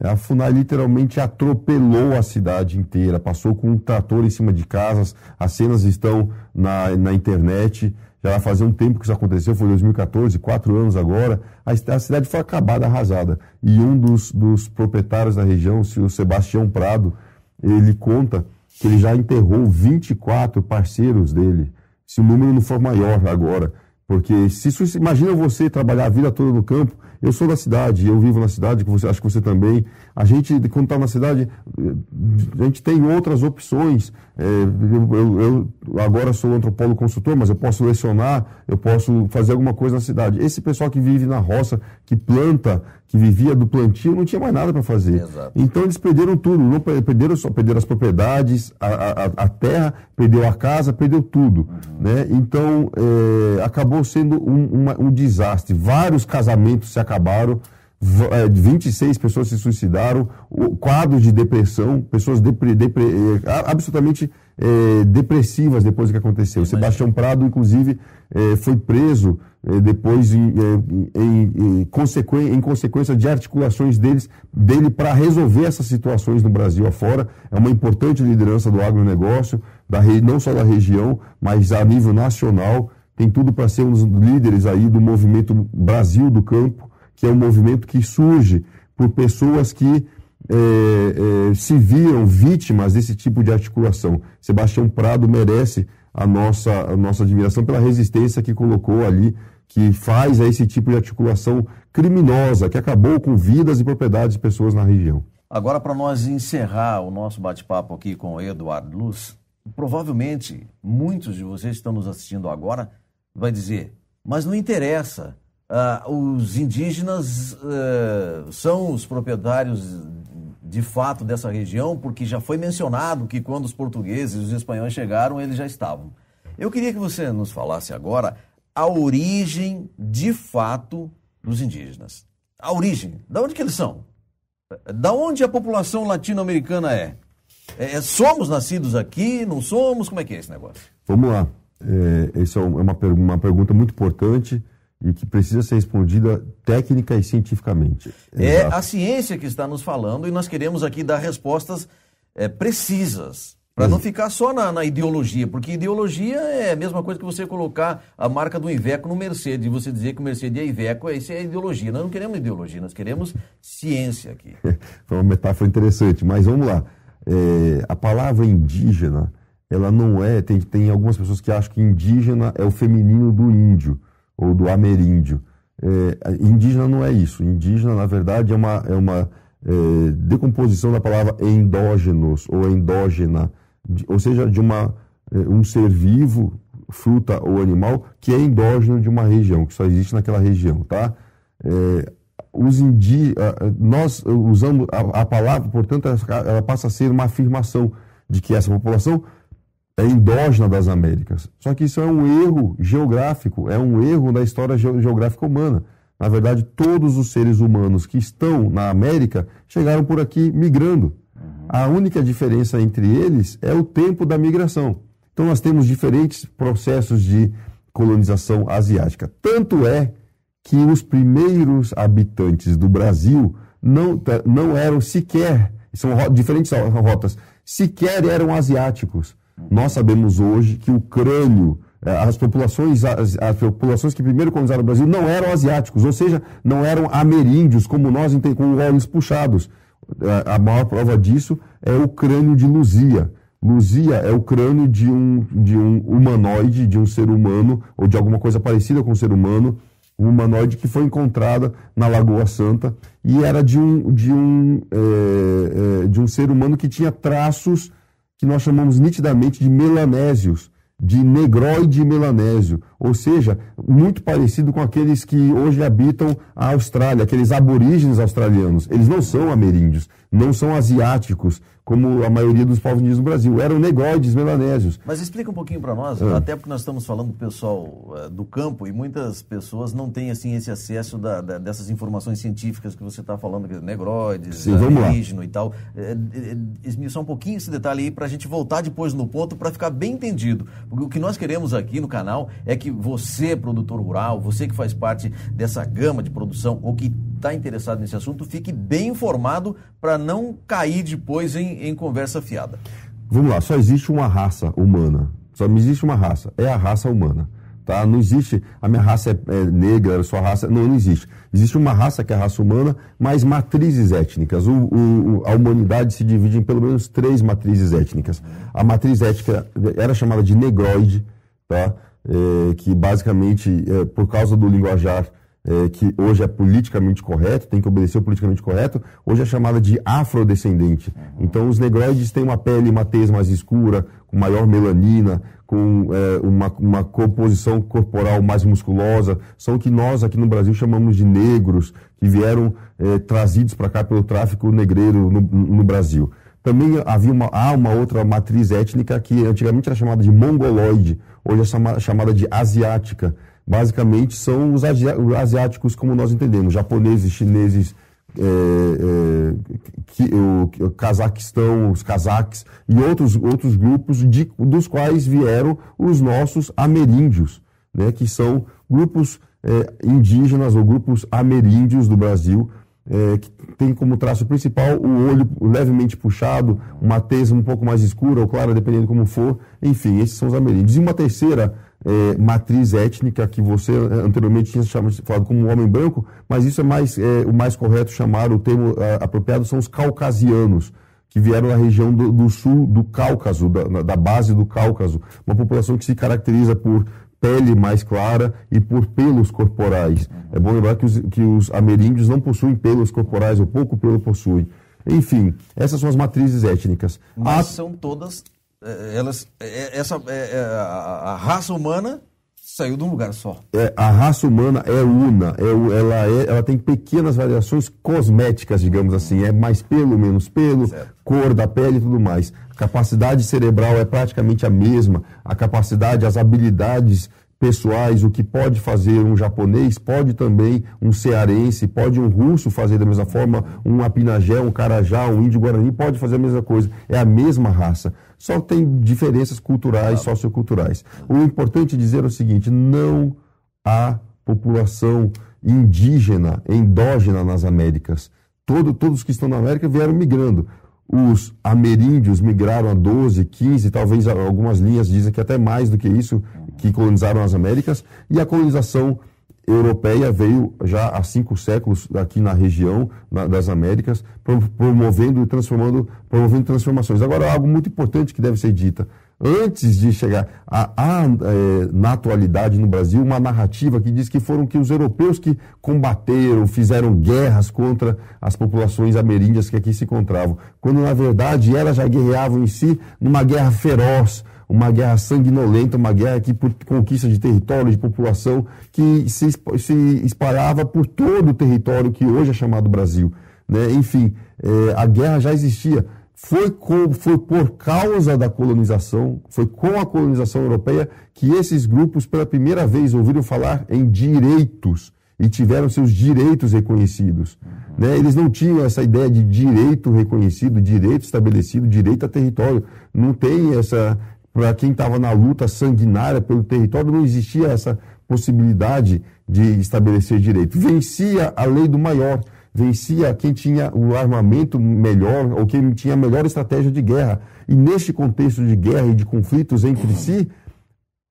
A FUNAI literalmente atropelou a cidade inteira, passou com um trator em cima de casas, as cenas estão na internet, já vai fazer um tempo que isso aconteceu, foi 2014, 4 anos agora, a cidade foi acabada, arrasada. E um dos proprietários da região, o Sebastião Prado, ele conta que ele já enterrou 24 parceiros dele, se o número não for maior agora. Porque imagina você trabalhar a vida toda no campo. Eu sou da cidade, eu vivo na cidade, acho que você também. A gente, quando está na cidade, a gente tem outras opções. Eu agora sou antropólogo consultor, mas eu posso lecionar, eu posso fazer alguma coisa na cidade. Esse pessoal que vive na roça, que planta, que vivia do plantio, não tinha mais nada para fazer. Exato. Então eles perderam tudo, não perderam as propriedades, a terra, perdeu a casa, perdeu tudo. Né? Então acabou sendo um desastre. Vários casamentos se acabaram, 26 pessoas se suicidaram, quadros de depressão, pessoas absolutamente depressivas depois do que aconteceu. Sebastião Prado, inclusive, foi preso depois em consequência de articulações dele para resolver essas situações no Brasil afora. É uma importante liderança do agronegócio, não só da região, mas a nível nacional. Tem tudo para ser um dos líderes aí do movimento Brasil do Campo, que é um movimento que surge por pessoas que se viram vítimas desse tipo de articulação. Sebastião Prado merece a nossa admiração pela resistência que colocou ali, que faz esse tipo de articulação criminosa, que acabou com vidas e propriedades de pessoas na região. Agora, para nós encerrar o nosso bate-papo aqui com o Eduardo Luz, provavelmente muitos de vocês que estão nos assistindo agora vai dizer, mas não interessa, os indígenas são os proprietários de fato dessa região, porque já foi mencionado que quando os portugueses e os espanhóis chegaram, eles já estavam. Eu queria que você nos falasse agora a origem de fato dos indígenas. A origem, de onde que eles são? Da onde a população latino-americana é? Somos nascidos aqui, não somos? Como é que é esse negócio? Vamos lá. Essa é uma pergunta muito importante e que precisa ser respondida técnica e cientificamente. É a ciência que está nos falando e nós queremos aqui dar respostas precisas, para não ficar só na ideologia, porque ideologia é a mesma coisa que você colocar a marca do Iveco no Mercedes, e você dizer que o Mercedes é Iveco, isso é ideologia. Nós não queremos ideologia, nós queremos ciência aqui. Foi uma metáfora interessante, mas vamos lá. A palavra indígena, ela não é... Tem algumas pessoas que acham que indígena é o feminino do índio, ou do ameríndio. Indígena não é isso. Indígena, na verdade, é uma decomposição da palavra endógenos ou endógena, ou seja, de um ser vivo, fruta ou animal, que é endógeno de uma região, que só existe naquela região, tá? Nós usamos a palavra, portanto, ela passa a ser uma afirmação de que essa população é endógena das Américas. Só que isso é um erro geográfico, é um erro da história geográfica humana. Na verdade, todos os seres humanos que estão na América chegaram por aqui migrando. A única diferença entre eles é o tempo da migração. Então, nós temos diferentes processos de colonização asiática. Tanto é que os primeiros habitantes do Brasil não eram sequer, são diferentes rotas, sequer eram asiáticos. Nós sabemos hoje que o crânio, as populações que primeiro colonizaram o Brasil não eram asiáticos, ou seja, não eram ameríndios como nós, com olhos puxados. A maior prova disso é o crânio de Luzia. Luzia é o crânio de um humanoide, de um ser humano, ou de alguma coisa parecida com um ser humano, um humanoide que foi encontrada na Lagoa Santa, e era de um ser humano que tinha traços que nós chamamos nitidamente de melanésios, de negroide melanésio, ou seja, muito parecido com aqueles que hoje habitam a Austrália, aqueles aborígenes australianos. Eles não são ameríndios, não são asiáticos, como a maioria dos povos indígenas do Brasil, eram negroides melanésios. Mas explica um pouquinho para nós, até porque nós estamos falando do pessoal do campo e muitas pessoas não têm assim, esse acesso dessas informações científicas que você está falando, negroides, aborígeno e tal. Esmiuçar um pouquinho esse detalhe aí para a gente voltar depois no ponto para ficar bem entendido. Porque o que nós queremos aqui no canal é que você, produtor rural, você que faz parte dessa gama de produção ou que está interessado nesse assunto fique bem informado para não cair depois em conversa fiada. Vamos lá, só existe uma raça humana. Só existe uma raça, é a raça humana. Tá? Não existe, a minha raça é negra, a sua raça... Não existe. Existe uma raça que é a raça humana, mas matrizes étnicas. A humanidade se divide em pelo menos 3 matrizes étnicas. A matriz étnica era chamada de negroide, tá? Que basicamente, por causa do linguajar que hoje é politicamente correto, tem que obedecer o politicamente correto, hoje é chamada de afrodescendente. Então os negroides têm uma pele, uma tez mais escura, com maior melanina, com uma composição corporal mais musculosa, são o que nós aqui no Brasil chamamos de negros, que vieram trazidos para cá pelo tráfico negreiro no Brasil. Também há uma outra matriz étnica que antigamente era chamada de mongoloide, hoje é chamada de asiática. Basicamente são os asiáticos como nós entendemos, japoneses, chineses, o Cazaquistão, os cazaques e outros grupos dos quais vieram os nossos ameríndios, né, que são grupos indígenas ou grupos ameríndios do Brasil, que tem como traço principal o olho levemente puxado, uma tez um pouco mais escura ou clara, dependendo como for. Enfim, esses são os ameríndios. E uma terceira matriz étnica que você anteriormente tinha falado como homem branco, mas isso é o mais correto chamar, o termo apropriado são os caucasianos, que vieram da região do sul do Cáucaso, da base do Cáucaso, uma população que se caracteriza por pele mais clara e por pelos corporais. É bom lembrar que os ameríndios não possuem pelos corporais, ou pouco pelo possuem. Enfim, essas são as matrizes étnicas. Mas são todas... a raça humana saiu de um lugar só. A raça humana é una, ela tem pequenas variações cosméticas, digamos assim, é mais pelo, menos pelo, certo. Cor da pele e tudo mais. A capacidade cerebral é praticamente a mesma, a capacidade, as habilidades pessoais, o que pode fazer um japonês, pode também um cearense, pode um russo fazer da mesma forma, um apinagé, um carajá, um índio guarani, pode fazer a mesma coisa, é a mesma raça. Só tem diferenças culturais, socioculturais. O importante dizer é o seguinte, não há população indígena, endógena nas Américas. Todos que estão na América vieram migrando. Os ameríndios migraram a 12, 15, talvez algumas linhas dizem que até mais do que isso, que colonizaram as Américas, e a colonização europeia veio já há 5 séculos aqui na região das Américas, promovendo transformações. Agora, algo muito importante que deve ser dita. Antes de chegar, na atualidade no Brasil, uma narrativa que diz que foram os europeus que combateram, fizeram guerras contra as populações ameríndias que aqui se encontravam, quando na verdade elas já guerreavam em si numa guerra feroz, uma guerra sanguinolenta, uma guerra que por conquista de território, de população, que se espalhava por todo o território que hoje é chamado Brasil, né? Enfim, a guerra já existia. Foi por causa da colonização, foi com a colonização europeia que esses grupos pela primeira vez ouviram falar em direitos e tiveram seus direitos reconhecidos. Né? Eles não tinham essa ideia de direito reconhecido, direito estabelecido, direito a território. Não tem essa... Para quem estava na luta sanguinária pelo território, não existia essa possibilidade de estabelecer direito. Vencia a lei do maior. Vencia quem tinha o armamento melhor ou quem tinha a melhor estratégia de guerra. E neste contexto de guerra e de conflitos entre si,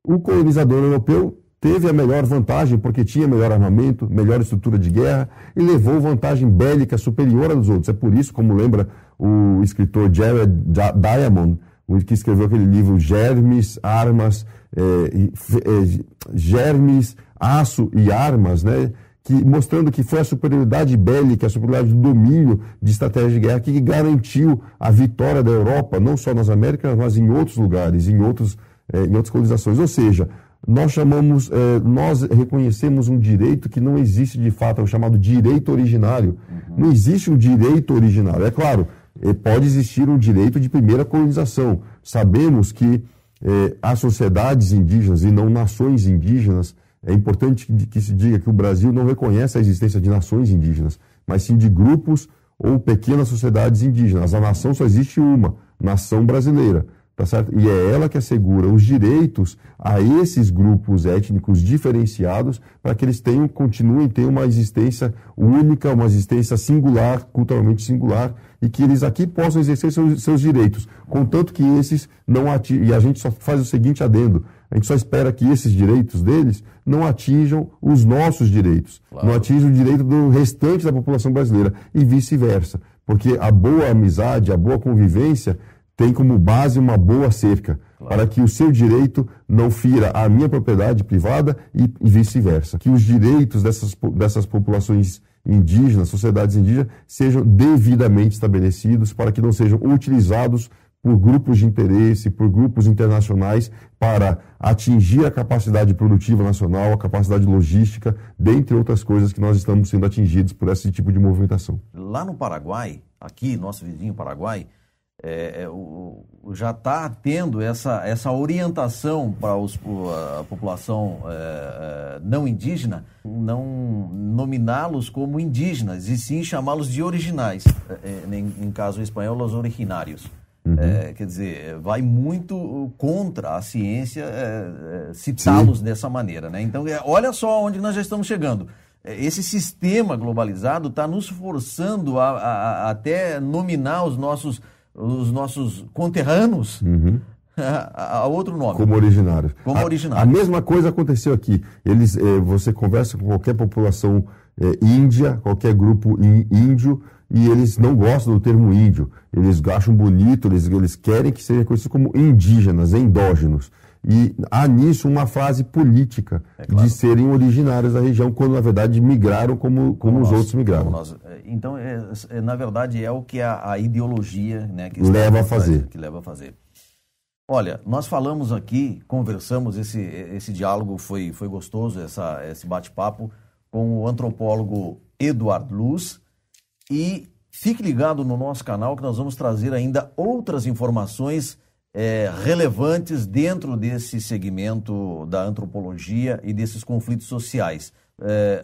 o colonizador europeu teve a melhor vantagem porque tinha melhor armamento, melhor estrutura de guerra e levou vantagem bélica superior aos outros. É por isso, como lembra o escritor Jared Diamond, que escreveu aquele livro Germes, Germes, Aço e Armas, né? Mostrando que foi a superioridade bélica, a superioridade do domínio de estratégia de guerra que garantiu a vitória da Europa, não só nas Américas, mas em outros lugares, em outras colonizações. Ou seja, nós reconhecemos um direito que não existe de fato, é o chamado direito originário. Não existe um direito originário. É claro, pode existir um direito de primeira colonização. Sabemos que as sociedades indígenas e não nações indígenas, é importante que se diga que o Brasil não reconhece a existência de nações indígenas, mas sim de grupos ou pequenas sociedades indígenas. A nação só existe uma, nação brasileira. tá certo? E é ela que assegura os direitos a esses grupos étnicos diferenciados para que eles continuem a ter uma existência única, uma existência singular, culturalmente singular, e que eles aqui possam exercer seus direitos, contanto que esses não atingam. E a gente só faz o seguinte adendo: a gente só espera que esses direitos deles não atinjam os nossos direitos, claro, não atinjam o direito do restante da população brasileira e vice-versa, porque a boa amizade, a boa convivência tem como base uma boa cerca, claro, para que o seu direito não fira a minha propriedade privada e vice-versa. Que os direitos dessas populações indígenas, sociedades indígenas, sejam devidamente estabelecidos para que não sejam utilizados por grupos de interesse, por grupos internacionais, para atingir a capacidade produtiva nacional, a capacidade logística, dentre outras coisas que nós estamos sendo atingidos por esse tipo de movimentação. Lá no Paraguai, aqui, nosso vizinho Paraguai, já está tendo essa orientação para a população não indígena, não nominá-los como indígenas, e sim chamá-los de originais, em caso espanhol, os originários. Quer dizer, vai muito contra a ciência citá-los dessa maneira, né? Então, olha só onde nós já estamos chegando. Esse sistema globalizado está nos forçando a até nominar os nossos conterrâneos a outro nome. Como originários. Originários. A mesma coisa aconteceu aqui. Você conversa com qualquer população índia, qualquer grupo índio, e eles não gostam do termo índio. Eles acham bonito, eles querem que sejam conhecidos como indígenas, endógenos. E há nisso uma frase política, claro, de serem originários da região, quando na verdade migraram como os outros migraram. Então, na verdade, é o que a ideologia, né, que leva a fazer. Que leva a fazer. Olha, nós falamos aqui, conversamos, esse diálogo foi gostoso, esse bate-papo com o antropólogo Eduardo Luz. E fique ligado no nosso canal que nós vamos trazer ainda outras informações relevantes dentro desse segmento da antropologia e desses conflitos sociais.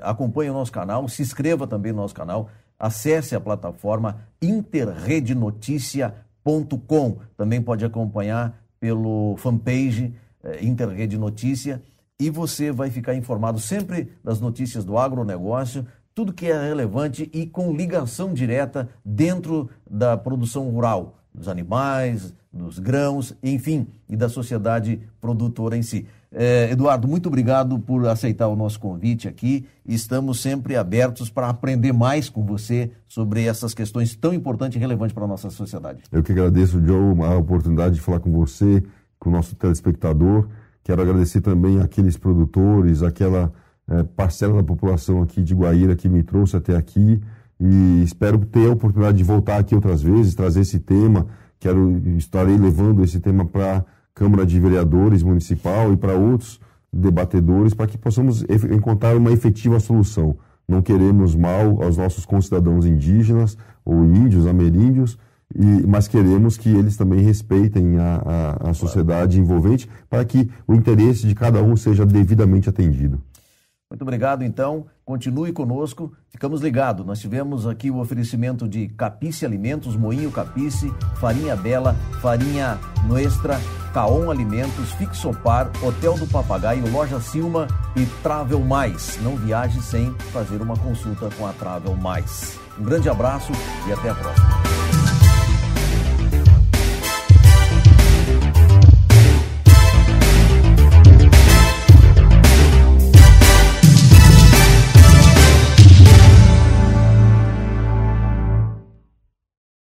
Acompanhe o nosso canal, se inscreva também no nosso canal, acesse a plataforma interredenoticia.com. Também pode acompanhar pelo fanpage Interrede Notícia, e você vai ficar informado sempre das notícias do agronegócio, tudo que é relevante e com ligação direta dentro da produção rural, dos animais, dos grãos, enfim, e da sociedade produtora em si. Eduardo, muito obrigado por aceitar o nosso convite aqui. Estamos sempre abertos para aprender mais com você sobre essas questões tão importantes e relevantes para a nossa sociedade. Eu que agradeço, Joe, a oportunidade de falar com você, com o nosso telespectador. Quero agradecer também àqueles produtores, aquela parcela da população aqui de Guaíra que me trouxe até aqui, e espero ter a oportunidade de voltar aqui outras vezes, trazer esse tema. Estarei levando esse tema para a Câmara de Vereadores Municipal e para outros debatedores, para que possamos encontrar uma efetiva solução. Não queremos mal aos nossos concidadãos indígenas ou índios, ameríndios, mas queremos que eles também respeitem a sociedade envolvente, para que o interesse de cada um seja devidamente atendido. Muito obrigado, então. Continue conosco. Ficamos ligados. Nós tivemos aqui o oferecimento de Capice Alimentos, Moinho Capice, Farinha Bela, Farinha Nuestra, Caon Alimentos, Fixopar, Hotel do Papagaio, Loja Silma e Travel Mais. Não viaje sem fazer uma consulta com a Travel Mais. Um grande abraço e até a próxima.